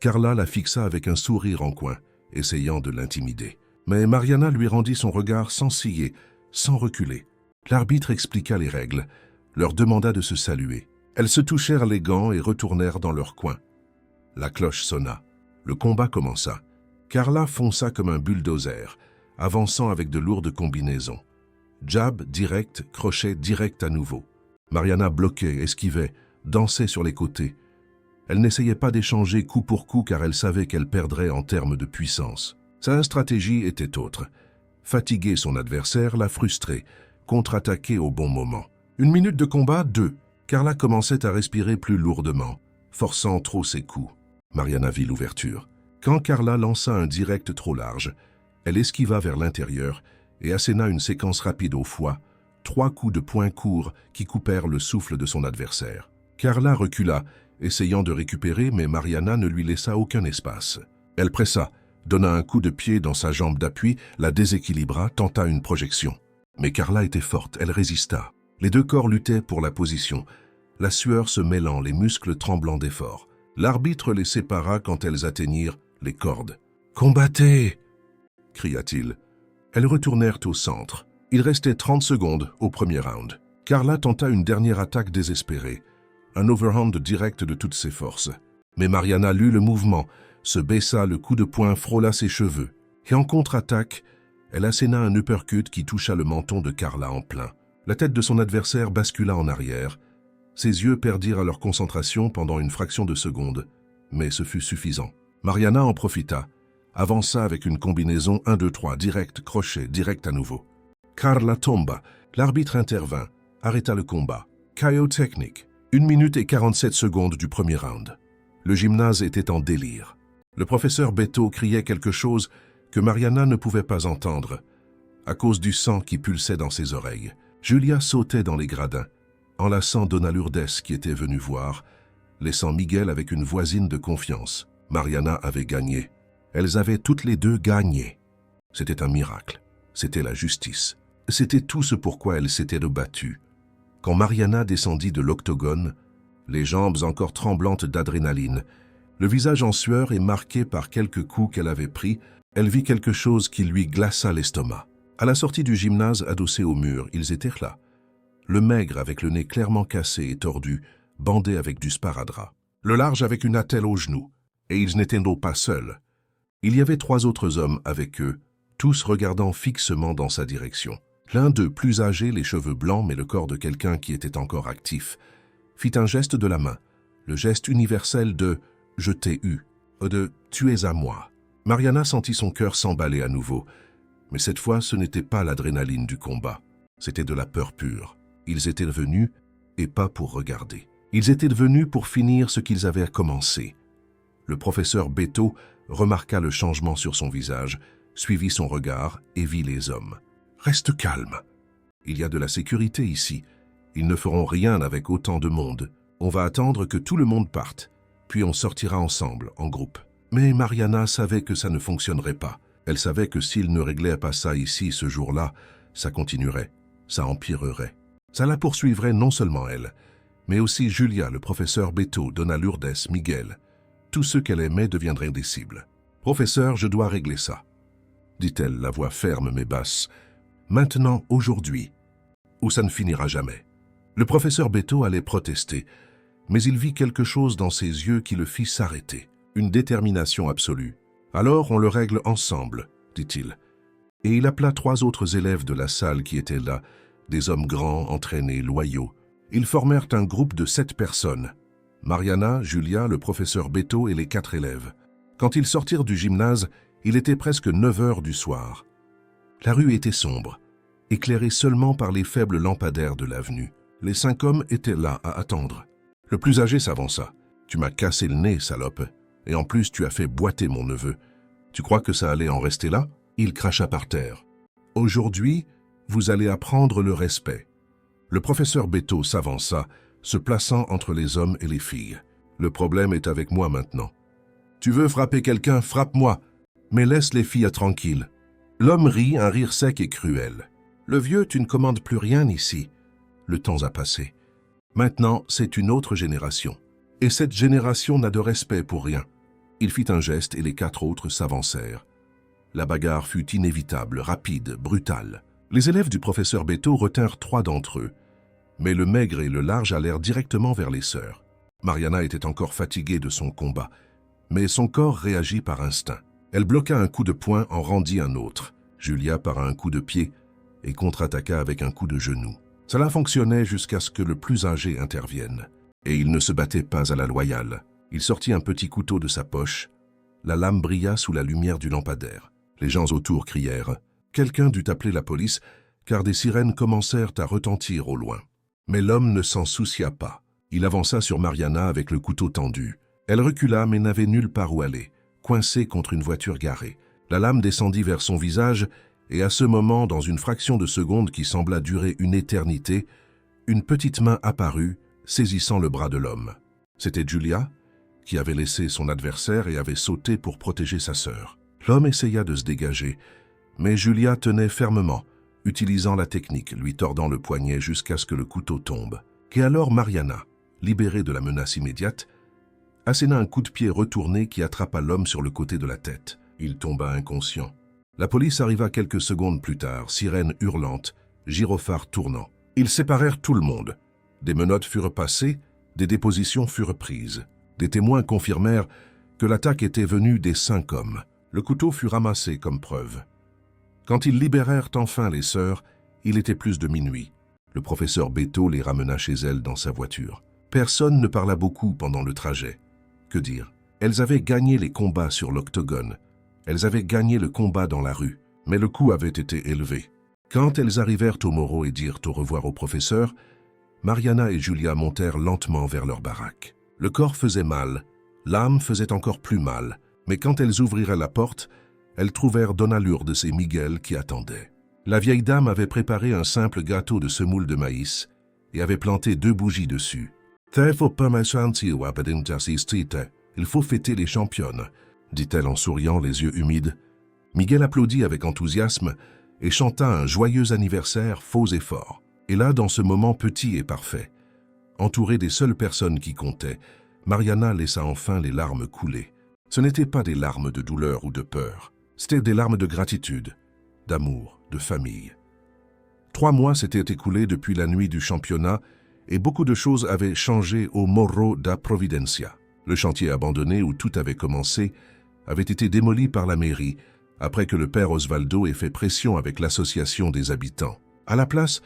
Carla la fixa avec un sourire en coin, essayant de l'intimider. Mais Mariana lui rendit son regard sans ciller, sans reculer. L'arbitre expliqua les règles, leur demanda de se saluer. Elles se touchèrent les gants et retournèrent dans leur coin. La cloche sonna. Le combat commença. Carla fonça comme un bulldozer, avançant avec de lourdes combinaisons. Jab direct, crochet direct à nouveau. Mariana bloquait, esquivait, dansait sur les côtés. Elle n'essayait pas d'échanger coup pour coup car elle savait qu'elle perdrait en termes de puissance. Sa stratégie était autre. Fatiguer son adversaire, la frustrer, contre-attaquer au bon moment. 1 minute de combat, 2. Carla commençait à respirer plus lourdement, forçant trop ses coups. Mariana vit l'ouverture. Quand Carla lança un direct trop large, elle esquiva vers l'intérieur et asséna une séquence rapide au foie, 3 coups de poing courts qui coupèrent le souffle de son adversaire. Carla recula, essayant de récupérer, mais Mariana ne lui laissa aucun espace. Elle pressa, donna un coup de pied dans sa jambe d'appui, la déséquilibra, tenta une projection. Mais Carla était forte, elle résista. Les 2 corps luttaient pour la position. la sueur se mêlant, les muscles tremblants d'effort. L'arbitre les sépara quand elles atteignirent les cordes. « Combattez !» cria-t-il. Elles retournèrent au centre. Il restait 30 secondes au premier round. Carla tenta une dernière attaque désespérée, un overhand direct de toutes ses forces. Mais Mariana lut le mouvement, se baissa, le coup de poing frôla ses cheveux. Et en contre-attaque, elle asséna un uppercut qui toucha le menton de Carla en plein. La tête de son adversaire bascula en arrière. Ses yeux perdirent leur concentration pendant une fraction de seconde, mais ce fut suffisant. Mariana en profita, avança avec une combinaison 1-2-3, direct, crochet, direct à nouveau. Carla tomba, l'arbitre intervint, arrêta le combat. KO technique. 1 minute et 47 secondes du premier round. Le gymnase était en délire. Le professeur Beto criait quelque chose que Mariana ne pouvait pas entendre, à cause du sang qui pulsait dans ses oreilles. Julia sautait dans les gradins, enlaçant Dona Lourdes qui était venue voir, laissant Miguel avec une voisine de confiance. Mariana avait gagné. Elles avaient toutes les deux gagné. C'était un miracle. C'était la justice. C'était tout ce pourquoi elles s'étaient rebattues. Quand Mariana descendit de l'octogone, les jambes encore tremblantes d'adrénaline, le visage en sueur et marqué par quelques coups qu'elle avait pris, elle vit quelque chose qui lui glaça l'estomac. À la sortie du gymnase adossé au mur, ils étaient là. Le maigre avec le nez clairement cassé et tordu, bandé avec du sparadrap. Le large avec une attelle au genou. Et ils n'étaient donc pas seuls. Il y avait 3 autres hommes avec eux, tous regardant fixement dans sa direction. L'un d'eux, plus âgé, les cheveux blancs mais le corps de quelqu'un qui était encore actif, fit un geste de la main, le geste universel de « je t'ai eu », de « tu es à moi ». Mariana sentit son cœur s'emballer à nouveau, mais cette fois ce n'était pas l'adrénaline du combat, c'était de la peur pure. Ils étaient venus, et pas pour regarder. Ils étaient venus pour finir ce qu'ils avaient commencé. Le professeur Beto remarqua le changement sur son visage, suivit son regard et vit les hommes. « Reste calme. Il y a de la sécurité ici. Ils ne feront rien avec autant de monde. On va attendre que tout le monde parte, puis on sortira ensemble, en groupe. » Mais Mariana savait que ça ne fonctionnerait pas. Elle savait que s'ils ne réglaient pas ça ici ce jour-là, ça continuerait, ça empirerait. Ça la poursuivrait non seulement elle, mais aussi Julia, le professeur Beto, Dona Lourdes, Miguel. Tous ceux qu'elle aimait deviendraient des cibles. « Professeur, je dois régler ça, » dit-elle, la voix ferme mais basse. « Maintenant, aujourd'hui, ou ça ne finira jamais. » Le professeur Beto allait protester, mais il vit quelque chose dans ses yeux qui le fit s'arrêter. Une détermination absolue. « Alors on le règle ensemble, » dit-il. Et il appela 3 autres élèves de la salle qui étaient là, des hommes grands, entraînés, loyaux. Ils formèrent un groupe de 7 personnes. Mariana, Julia, le professeur Beto et les 4 élèves. Quand ils sortirent du gymnase, il était presque 9 heures du soir. La rue était sombre, éclairée seulement par les faibles lampadaires de l'avenue. Les 5 hommes étaient là à attendre. Le plus âgé s'avança. « Tu m'as cassé le nez, salope. Et en plus, tu as fait boiter mon neveu. Tu crois que ça allait en rester là ?» Il cracha par terre. « Aujourd'hui, vous allez apprendre le respect. » Le professeur Beto s'avança, se plaçant entre les hommes et les filles. « Le problème est avec moi maintenant. Tu veux frapper quelqu'un, frappe-moi, mais laisse les filles tranquilles. » L'homme rit, un rire sec et cruel. « Le vieux, tu ne commandes plus rien ici. Le temps a passé. Maintenant, c'est une autre génération. Et cette génération n'a de respect pour rien. » Il fit un geste et les 4 autres s'avancèrent. La bagarre fut inévitable, rapide, brutale. Les élèves du professeur Beto retinrent 3 d'entre eux, mais le maigre et le large allèrent directement vers les sœurs. Mariana était encore fatiguée de son combat, mais son corps réagit par instinct. Elle bloqua un coup de poing, en rendit un autre. Julia para un coup de pied et contre-attaqua avec un coup de genou. Cela fonctionnait jusqu'à ce que le plus âgé intervienne. Et il ne se battait pas à la loyale. Il sortit un petit couteau de sa poche. La lame brilla sous la lumière du lampadaire. Les gens autour crièrent. Quelqu'un dut appeler la police, car des sirènes commencèrent à retentir au loin. Mais l'homme ne s'en soucia pas. Il avança sur Mariana avec le couteau tendu. Elle recula mais n'avait nulle part où aller, coincée contre une voiture garée. La lame descendit vers son visage, et à ce moment, dans une fraction de seconde qui sembla durer une éternité, une petite main apparut, saisissant le bras de l'homme. C'était Julia, qui avait laissé son adversaire et avait sauté pour protéger sa sœur. L'homme essaya de se dégager, mais Julia tenait fermement, utilisant la technique, lui tordant le poignet jusqu'à ce que le couteau tombe. Et alors Mariana, libéré de la menace immédiate, asséna un coup de pied retourné qui attrapa l'homme sur le côté de la tête. Il tomba inconscient. La police arriva quelques secondes plus tard, sirène hurlante, gyrophare tournant. Ils séparèrent tout le monde. Des menottes furent passées, des dépositions furent prises. Des témoins confirmèrent que l'attaque était venue des 5 hommes. Le couteau fut ramassé comme preuve. Quand ils libérèrent enfin les sœurs, il était plus de minuit. Le professeur Beto les ramena chez elles dans sa voiture. Personne ne parla beaucoup pendant le trajet. Que dire? Elles avaient gagné les combats sur l'octogone. Elles avaient gagné le combat dans la rue, mais le coup avait été élevé. Quand elles arrivèrent au Morro et dirent au revoir au professeur, Mariana et Julia montèrent lentement vers leur baraque. Le corps faisait mal, l'âme faisait encore plus mal, mais quand elles ouvrirent la porte, elles trouvèrent Dona Lourdes et Miguel qui attendaient. La vieille dame avait préparé un simple gâteau de semoule de maïs et avait planté 2 bougies dessus. « Il faut fêter les championnes », dit-elle en souriant, les yeux humides. Miguel applaudit avec enthousiasme et chanta un joyeux anniversaire faux et fort. Et là, dans ce moment petit et parfait, entourée des seules personnes qui comptaient, Mariana laissa enfin les larmes couler. Ce n'étaient pas des larmes de douleur ou de peur, c'était des larmes de gratitude, d'amour, de famille. 3 mois s'étaient écoulés depuis la nuit du championnat et beaucoup de choses avaient changé au Morro da Providencia. Le chantier abandonné où tout avait commencé avait été démoli par la mairie après que le père Osvaldo ait fait pression avec l'association des habitants. À la place,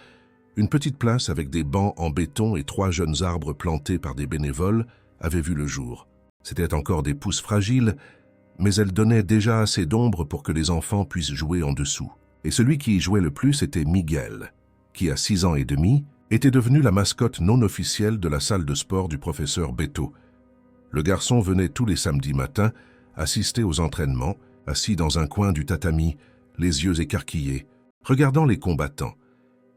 une petite place avec des bancs en béton et 3 jeunes arbres plantés par des bénévoles avait vu le jour. C'étaient encore des pousses fragiles, mais elles donnaient déjà assez d'ombre pour que les enfants puissent jouer en dessous. Et celui qui y jouait le plus était Miguel, qui à 6 ans et demi était devenu la mascotte non officielle de la salle de sport du professeur Beto. Le garçon venait tous les samedis matins assister aux entraînements, assis dans un coin du tatami, les yeux écarquillés, regardant les combattants,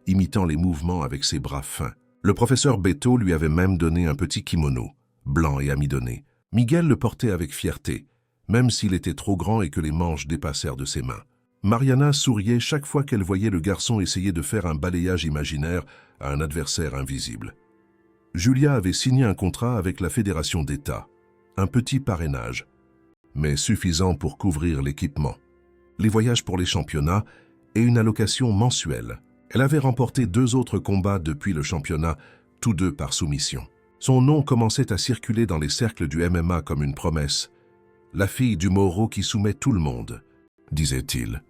imitant les mouvements avec ses bras fins. Le professeur Beto lui avait même donné un petit kimono, blanc et amidonné. Miguel le portait avec fierté, même s'il était trop grand et que les manches dépassèrent de ses mains. Mariana souriait chaque fois qu'elle voyait le garçon essayer de faire un balayage imaginaire à un adversaire invisible. Julia avait signé un contrat avec la Fédération d'État, un petit parrainage, mais suffisant pour couvrir l'équipement, les voyages pour les championnats et une allocation mensuelle. Elle avait remporté 2 autres combats depuis le championnat, tous 2 par soumission. Son nom commençait à circuler dans les cercles du MMA comme une promesse. La fille du Morro qui soumet tout le monde, disait-il.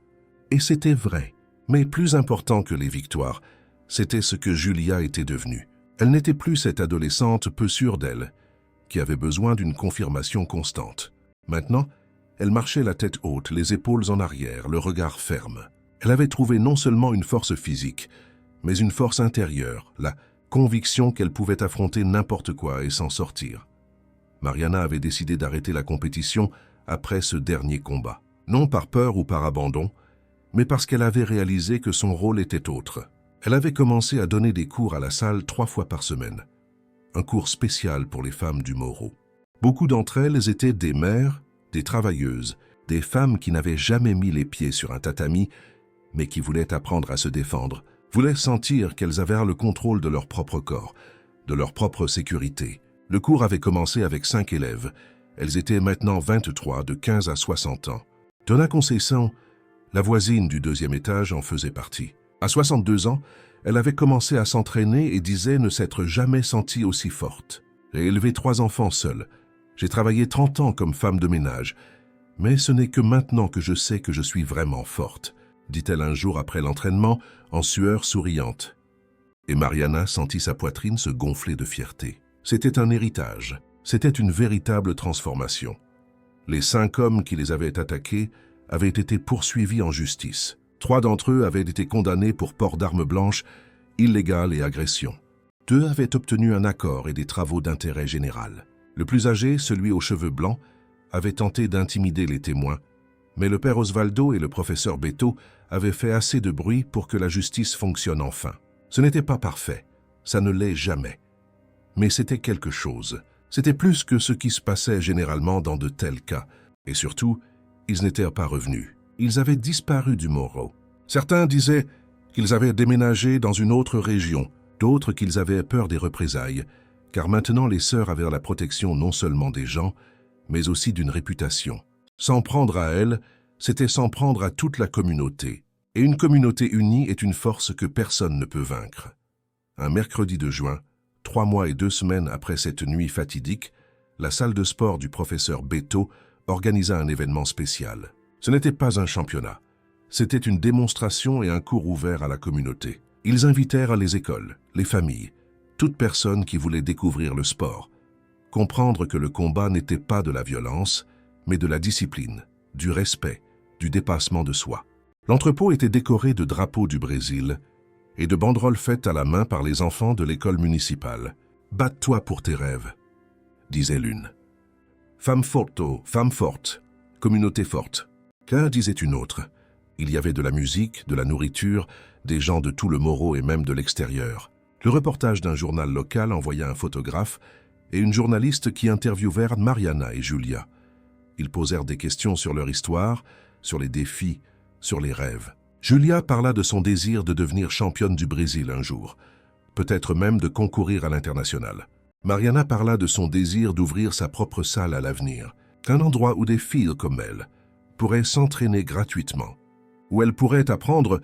Et c'était vrai, mais plus important que les victoires, c'était ce que Julia était devenue. Elle n'était plus cette adolescente peu sûre d'elle, qui avait besoin d'une confirmation constante. Maintenant, elle marchait la tête haute, les épaules en arrière, le regard ferme. Elle avait trouvé non seulement une force physique, mais une force intérieure, la conviction qu'elle pouvait affronter n'importe quoi et s'en sortir. Mariana avait décidé d'arrêter la compétition après ce dernier combat. Non par peur ou par abandon, mais parce qu'elle avait réalisé que son rôle était autre. Elle avait commencé à donner des cours à la salle 3 fois par semaine. Un cours spécial pour les femmes du Morro. Beaucoup d'entre elles étaient des mères, des travailleuses, des femmes qui n'avaient jamais mis les pieds sur un tatami, mais qui voulaient apprendre à se défendre, voulaient sentir qu'elles avaient le contrôle de leur propre corps, de leur propre sécurité. Le cours avait commencé avec 5 élèves. Elles étaient maintenant 23, de 15 à 60 ans. Dona Conceição, la voisine du 2e étage, en faisait partie. À 62 ans, elle avait commencé à s'entraîner et disait ne s'être jamais sentie aussi forte. J'ai élevé 3 enfants seule. J'ai travaillé 30 ans comme femme de ménage. Mais ce n'est que maintenant que je sais que je suis vraiment forte, dit-elle un jour après l'entraînement, en sueur souriante. Et Mariana sentit sa poitrine se gonfler de fierté. C'était un héritage, c'était une véritable transformation. Les 5 hommes qui les avaient attaqués avaient été poursuivis en justice. 3 d'entre eux avaient été condamnés pour port d'armes blanches, illégales et agression. 2 avaient obtenu un accord et des travaux d'intérêt général. Le plus âgé, celui aux cheveux blancs, avait tenté d'intimider les témoins, mais le père Osvaldo et le professeur Beto avaient fait assez de bruit pour que la justice fonctionne enfin. Ce n'était pas parfait, ça ne l'est jamais. Mais c'était quelque chose. C'était plus que ce qui se passait généralement dans de tels cas. Et surtout, ils n'étaient pas revenus. Ils avaient disparu du Morro. Certains disaient qu'ils avaient déménagé dans une autre région, d'autres qu'ils avaient peur des représailles, car maintenant les sœurs avaient la protection non seulement des gens, mais aussi d'une réputation. S'en prendre à elles, c'était s'en prendre à toute la communauté. Et une communauté unie est une force que personne ne peut vaincre. Un mercredi de juin, 3 mois et 2 semaines après cette nuit fatidique, la salle de sport du professeur Beto organisa un événement spécial. Ce n'était pas un championnat. C'était une démonstration et un cours ouvert à la communauté. Ils invitèrent les écoles, les familles, toute personne qui voulait découvrir le sport, comprendre que le combat n'était pas de la violence, mais de la discipline, du respect, du dépassement de soi. L'entrepôt était décoré de drapeaux du Brésil et de banderoles faites à la main par les enfants de l'école municipale. « Batte-toi pour tes rêves », disait l'une. « Femme forte, femme forte, communauté forte », car disait une autre. Il y avait de la musique, de la nourriture, des gens de tout le Moro et même de l'extérieur. Le reportage d'un journal local envoya un photographe et une journaliste qui interviewèrent Mariana et Julia. Ils posèrent des questions sur leur histoire, sur les défis, sur les rêves. Julia parla de son désir de devenir championne du Brésil un jour, peut-être même de concourir à l'international. Mariana parla de son désir d'ouvrir sa propre salle à l'avenir, un endroit où des filles comme elle pourraient s'entraîner gratuitement, où elles pourraient apprendre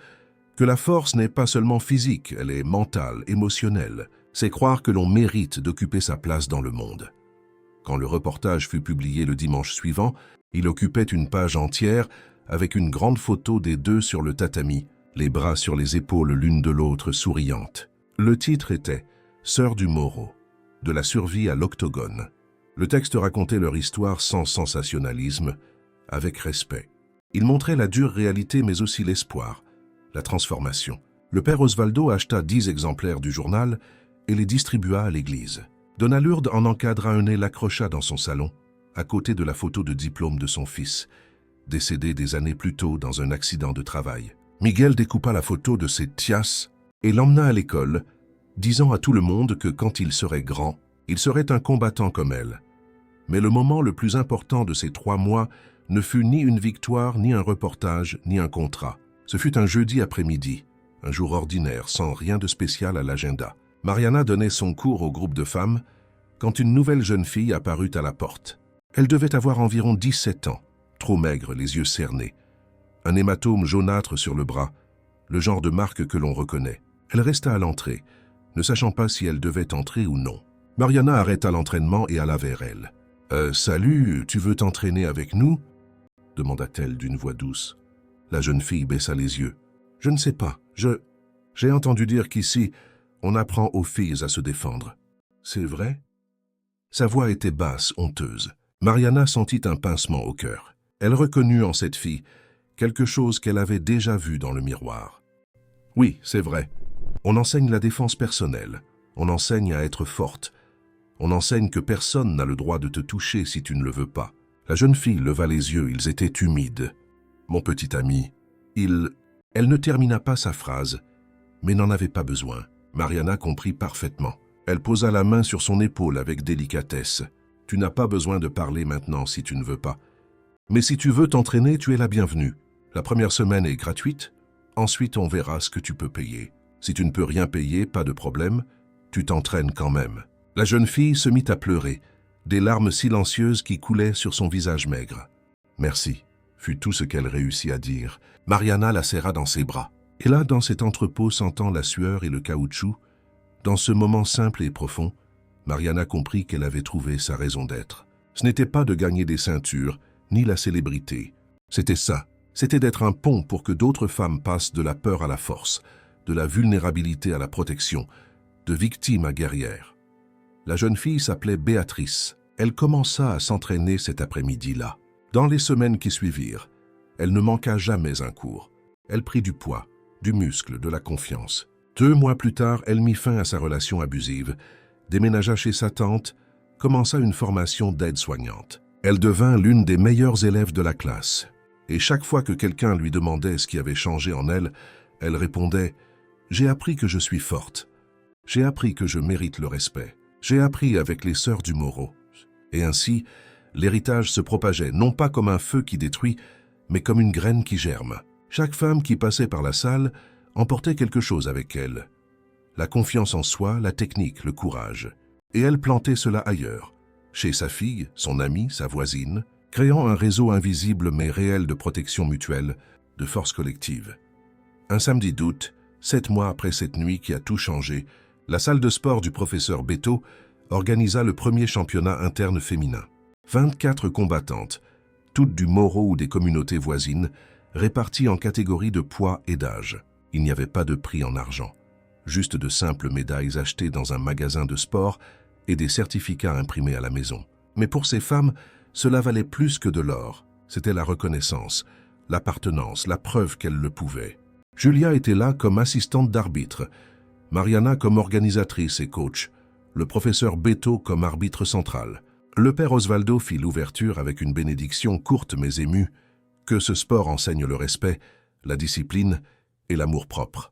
que la force n'est pas seulement physique, elle est mentale, émotionnelle. C'est croire que l'on mérite d'occuper sa place dans le monde. Quand le reportage fut publié le dimanche suivant, il occupait une page entière avec une grande photo des deux sur le tatami, les bras sur les épaules l'une de l'autre souriantes. Le titre était « Sœurs du Moro, de la survie à l'octogone ». Le texte racontait leur histoire sans sensationnalisme, avec respect. Il montrait la dure réalité mais aussi l'espoir, la transformation. Le père Osvaldo acheta 10 exemplaires du journal et les distribua à l'église. Donna Lourdes en encadra un et l'accrocha dans son salon, à côté de la photo de diplôme de son fils, décédé des années plus tôt dans un accident de travail. Miguel découpa la photo de ses tias et l'emmena à l'école, disant à tout le monde que quand il serait grand, il serait un combattant comme elle. Mais le moment le plus important de ces 3 mois ne fut ni une victoire, ni un reportage, ni un contrat. Ce fut un jeudi après-midi, un jour ordinaire, sans rien de spécial à l'agenda. Mariana donnait son cours au groupe de femmes quand une nouvelle jeune fille apparut à la porte. Elle devait avoir environ 17 ans, trop maigre, les yeux cernés, un hématome jaunâtre sur le bras, le genre de marque que l'on reconnaît. Elle resta à l'entrée, ne sachant pas si elle devait entrer ou non. Mariana arrêta l'entraînement et alla vers elle. « Salut, tu veux t'entraîner avec nous ?» demanda-t-elle d'une voix douce. La jeune fille baissa les yeux. « Je ne sais pas, j'ai entendu dire qu'ici, on apprend aux filles à se défendre. » « C'est vrai ?» Sa voix était basse, honteuse. Mariana sentit un pincement au cœur. Elle reconnut en cette fille quelque chose qu'elle avait déjà vu dans le miroir. « Oui, c'est vrai. On enseigne la défense personnelle. On enseigne à être forte. On enseigne que personne n'a le droit de te toucher si tu ne le veux pas. » La jeune fille leva les yeux, ils étaient humides. « Mon petit ami, Elle ne termina pas sa phrase, mais n'en avait pas besoin. Mariana comprit parfaitement. Elle posa la main sur son épaule avec délicatesse. « Tu n'as pas besoin de parler maintenant si tu ne veux pas. Mais si tu veux t'entraîner, tu es la bienvenue. La première semaine est gratuite, ensuite on verra ce que tu peux payer. Si tu ne peux rien payer, pas de problème, tu t'entraînes quand même. » La jeune fille se mit à pleurer, des larmes silencieuses qui coulaient sur son visage maigre. « Merci », fut tout ce qu'elle réussit à dire. Mariana la serra dans ses bras. Et là, dans cet entrepôt sentant la sueur et le caoutchouc, dans ce moment simple et profond, Mariana comprit qu'elle avait trouvé sa raison d'être. Ce n'était pas de gagner des ceintures, ni la célébrité. C'était ça, c'était d'être un pont pour que d'autres femmes passent de la peur à la force, de la vulnérabilité à la protection, de victime à guerrière. La jeune fille s'appelait Béatrice. Elle commença à s'entraîner cet après-midi-là. Dans les semaines qui suivirent, elle ne manqua jamais un cours. Elle prit du poids, du muscle, de la confiance. 2 mois plus tard, elle mit fin à sa relation abusive, déménagea chez sa tante, commença une formation d'aide-soignante. Elle devint l'une des meilleures élèves de la classe. Et chaque fois que quelqu'un lui demandait ce qui avait changé en elle, elle répondait « J'ai appris que je suis forte. J'ai appris que je mérite le respect. J'ai appris avec les sœurs du Moro. » Et ainsi, l'héritage se propageait, non pas comme un feu qui détruit, mais comme une graine qui germe. Chaque femme qui passait par la salle emportait quelque chose avec elle. La confiance en soi, la technique, le courage. Et elle plantait cela ailleurs, chez sa fille, son amie, sa voisine, créant un réseau invisible mais réel de protection mutuelle, de force collective. Un samedi d'août, 7 mois après cette nuit qui a tout changé, la salle de sport du professeur Beto organisa le premier championnat interne féminin. 24 combattantes, toutes du Moro ou des communautés voisines, réparties en catégories de poids et d'âge. Il n'y avait pas de prix en argent, juste de simples médailles achetées dans un magasin de sport et des certificats imprimés à la maison. Mais pour ces femmes, cela valait plus que de l'or. C'était la reconnaissance, l'appartenance, la preuve qu'elles le pouvaient. Julia était là comme assistante d'arbitre, Mariana comme organisatrice et coach, le professeur Beto comme arbitre central. Le père Osvaldo fit l'ouverture avec une bénédiction courte mais émue, que ce sport enseigne le respect, la discipline et l'amour-propre.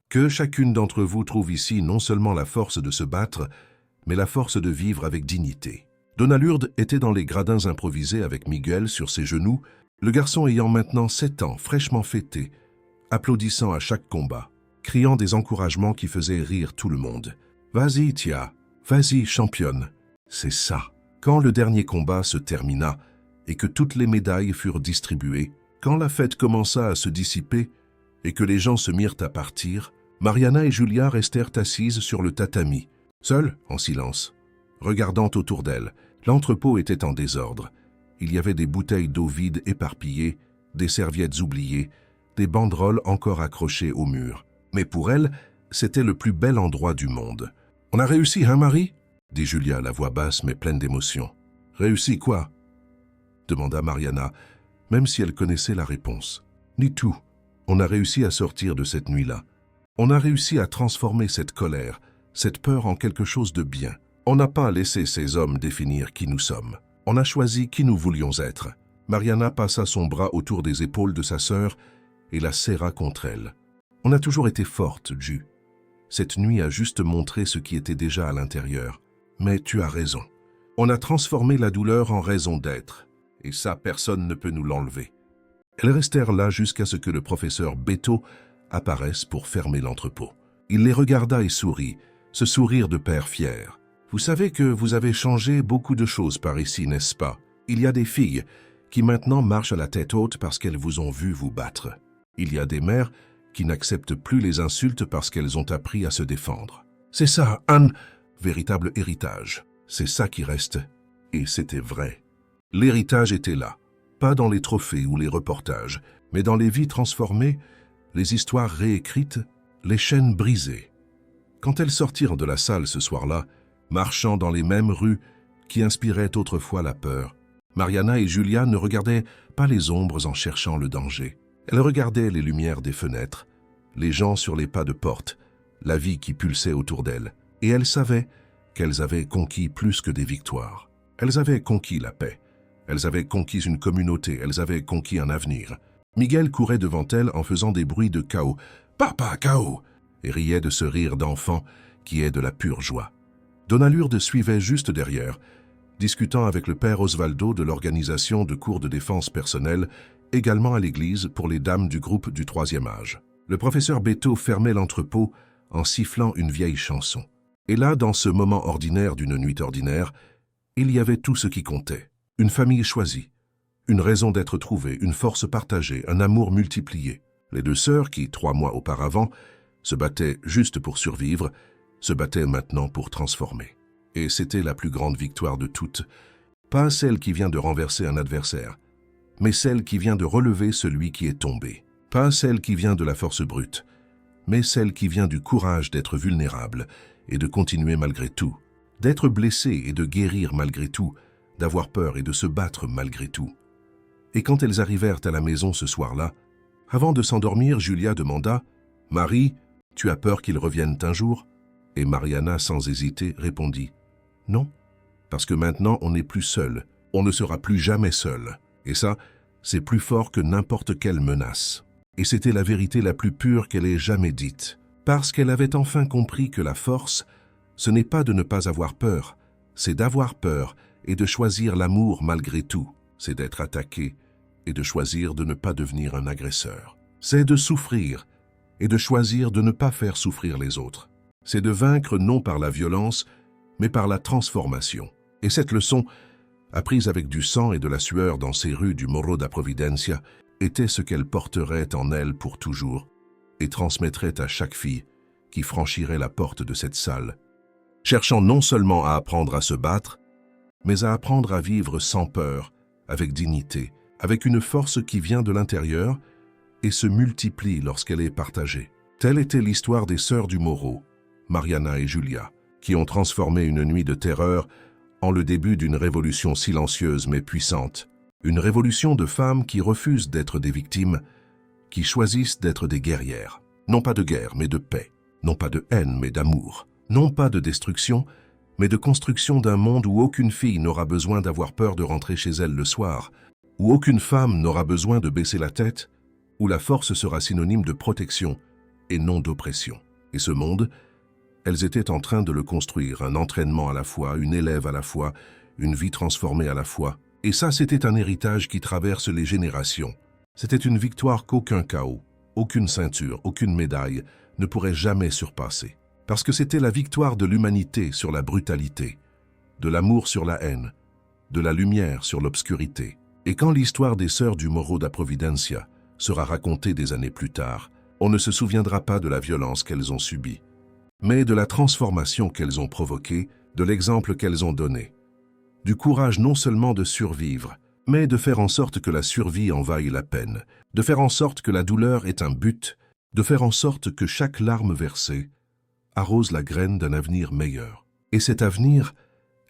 Que chacune d'entre vous trouve ici non seulement la force de se battre, mais la force de vivre avec dignité. Donna Lourdes était dans les gradins improvisés avec Miguel sur ses genoux, le garçon ayant maintenant 7 ans, fraîchement fêté, applaudissant à chaque combat, criant des encouragements qui faisaient rire tout le monde. « Vas-y, Tia, vas-y, championne. » C'est ça. Quand le dernier combat se termina et que toutes les médailles furent distribuées, quand la fête commença à se dissiper et que les gens se mirent à partir, Mariana et Julia restèrent assises sur le tatami, seules, en silence, regardant autour d'elles. L'entrepôt était en désordre. Il y avait des bouteilles d'eau vides éparpillées, des serviettes oubliées, des banderoles encore accrochées au mur. Mais pour elle, c'était le plus bel endroit du monde. « On a réussi, hein, Marie ?» dit Julia, la voix basse mais pleine d'émotion. « Réussi quoi ?» demanda Mariana, même si elle connaissait la réponse. « Ni tout. On a réussi à sortir de cette nuit-là. On a réussi à transformer cette colère, cette peur en quelque chose de bien. On n'a pas laissé ces hommes définir qui nous sommes. On a choisi qui nous voulions être. » Mariana passa son bras autour des épaules de sa sœur et la serra contre elle. « On a toujours été forte, Ju. Cette nuit a juste montré ce qui était déjà à l'intérieur. Mais tu as raison. On a transformé la douleur en raison d'être. Et ça, personne ne peut nous l'enlever. » Elles restèrent là jusqu'à ce que le professeur Beto apparaisse pour fermer l'entrepôt. Il les regarda et sourit, ce sourire de père fier. « Vous savez que vous avez changé beaucoup de choses par ici, n'est-ce pas? Il y a des filles qui maintenant marchent à la tête haute parce qu'elles vous ont vu vous battre. Il y a des mères qui n'acceptent plus les insultes parce qu'elles ont appris à se défendre. C'est ça, un véritable héritage. C'est ça qui reste. Et c'était vrai. L'héritage était là, pas dans les trophées ou les reportages, mais dans les vies transformées, les histoires réécrites, les chaînes brisées. Quand elles sortirent de la salle ce soir-là, marchant dans les mêmes rues qui inspiraient autrefois la peur, Mariana et Julia ne regardaient pas les ombres en cherchant le danger. Elles regardaient les lumières des fenêtres, les gens sur les pas de porte, la vie qui pulsait autour d'elles, et elles savaient qu'elles avaient conquis plus que des victoires. Elles avaient conquis la paix, elles avaient conquis une communauté, elles avaient conquis un avenir. Miguel courait devant elles en faisant des bruits de chaos. « Papa, chaos !» et riait de ce rire d'enfant qui est de la pure joie. Donna Lourdes suivait juste derrière, discutant avec le père Osvaldo de l'organisation de cours de défense personnelle, également à l'église pour les dames du groupe du 3e âge. Le professeur Beto fermait l'entrepôt en sifflant une vieille chanson. Et là, dans ce moment ordinaire d'une nuit ordinaire, il y avait tout ce qui comptait. Une famille choisie, une raison d'être trouvée, une force partagée, un amour multiplié. Les 2 sœurs qui, 3 mois auparavant, se battaient juste pour survivre, se battaient maintenant pour transformer. Et c'était la plus grande victoire de toutes, pas celle qui vient de renverser un adversaire, mais celle qui vient de relever celui qui est tombé. Pas celle qui vient de la force brute, mais celle qui vient du courage d'être vulnérable et de continuer malgré tout, d'être blessé et de guérir malgré tout, d'avoir peur et de se battre malgré tout. Et quand elles arrivèrent à la maison ce soir-là, avant de s'endormir, Julia demanda « Marie, tu as peur qu'ils reviennent un jour ?» Et Mariana, sans hésiter, répondit « Non, parce que maintenant on n'est plus seul, on ne sera plus jamais seul. Et ça, c'est plus fort que n'importe quelle menace. » Et c'était la vérité la plus pure qu'elle ait jamais dite, parce qu'elle avait enfin compris que la force, ce n'est pas de ne pas avoir peur, c'est d'avoir peur et de choisir l'amour malgré tout. C'est d'être attaqué et de choisir de ne pas devenir un agresseur. C'est de souffrir et de choisir de ne pas faire souffrir les autres. C'est de vaincre non par la violence, mais par la transformation. Et cette leçon, apprise avec du sang et de la sueur dans ces rues du Morro da Providencia, était ce qu'elle porterait en elle pour toujours et transmettrait à chaque fille qui franchirait la porte de cette salle, cherchant non seulement à apprendre à se battre, mais à apprendre à vivre sans peur, avec dignité, avec une force qui vient de l'intérieur et se multiplie lorsqu'elle est partagée. Telle était l'histoire des sœurs du Morro, Mariana et Julia, qui ont transformé une nuit de terreur en le début d'une révolution silencieuse mais puissante. Une révolution de femmes qui refusent d'être des victimes, qui choisissent d'être des guerrières. Non pas de guerre, mais de paix. Non pas de haine, mais d'amour. Non pas de destruction, mais de construction d'un monde où aucune fille n'aura besoin d'avoir peur de rentrer chez elle le soir, où aucune femme n'aura besoin de baisser la tête, où la force sera synonyme de protection et non d'oppression. Et ce monde, elles étaient en train de le construire, un entraînement à la fois, une élève à la fois, une vie transformée à la fois. Et ça, c'était un héritage qui traverse les générations. C'était une victoire qu'aucun chaos, aucune ceinture, aucune médaille ne pourrait jamais surpasser. Parce que c'était la victoire de l'humanité sur la brutalité, de l'amour sur la haine, de la lumière sur l'obscurité. Et quand l'histoire des sœurs du Morro da Providencia sera racontée des années plus tard, on ne se souviendra pas de la violence qu'elles ont subie, mais de la transformation qu'elles ont provoquée, de l'exemple qu'elles ont donné. Du courage non seulement de survivre, mais de faire en sorte que la survie en vaille la peine, de faire en sorte que la douleur est un but, de faire en sorte que chaque larme versée arrose la graine d'un avenir meilleur. Et cet avenir,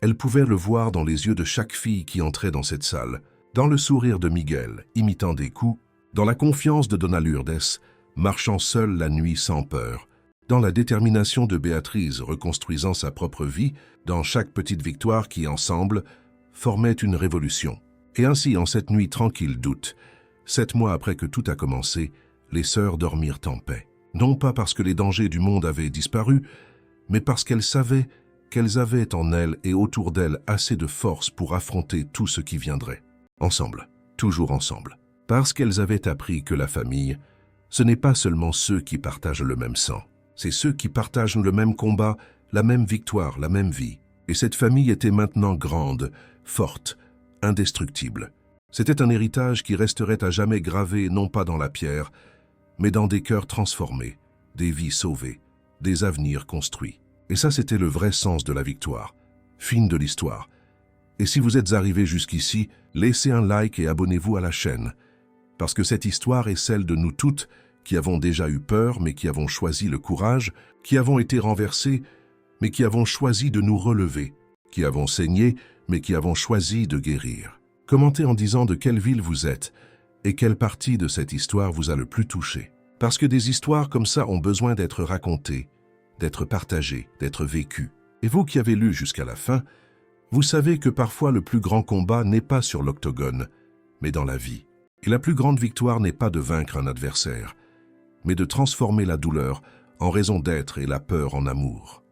elle pouvait le voir dans les yeux de chaque fille qui entrait dans cette salle, dans le sourire de Miguel, imitant des coups, dans la confiance de Dona Lourdes, marchant seule la nuit sans peur, dans la détermination de Béatrice reconstruisant sa propre vie, dans chaque petite victoire qui, ensemble, formait une révolution. Et ainsi, en cette nuit tranquille d'août, 7 mois après que tout a commencé, les sœurs dormirent en paix. Non pas parce que les dangers du monde avaient disparu, mais parce qu'elles savaient qu'elles avaient en elles et autour d'elles assez de force pour affronter tout ce qui viendrait. Ensemble, toujours ensemble. Parce qu'elles avaient appris que la famille, ce n'est pas seulement ceux qui partagent le même sang. C'est ceux qui partagent le même combat, la même victoire, la même vie. Et cette famille était maintenant grande, forte, indestructible. C'était un héritage qui resterait à jamais gravé non pas dans la pierre, mais dans des cœurs transformés, des vies sauvées, des avenirs construits. Et ça, c'était le vrai sens de la victoire, fin de l'histoire. Et si vous êtes arrivés jusqu'ici, laissez un like et abonnez-vous à la chaîne, parce que cette histoire est celle de nous toutes qui avons déjà eu peur, mais qui avons choisi le courage, qui avons été renversés, mais qui avons choisi de nous relever, qui avons saigné, mais qui avons choisi de guérir. Commentez en disant de quelle ville vous êtes et quelle partie de cette histoire vous a le plus touché. Parce que des histoires comme ça ont besoin d'être racontées, d'être partagées, d'être vécues. Et vous qui avez lu jusqu'à la fin, vous savez que parfois le plus grand combat n'est pas sur l'octogone, mais dans la vie. Et la plus grande victoire n'est pas de vaincre un adversaire, mais de transformer la douleur en raison d'être et la peur en amour.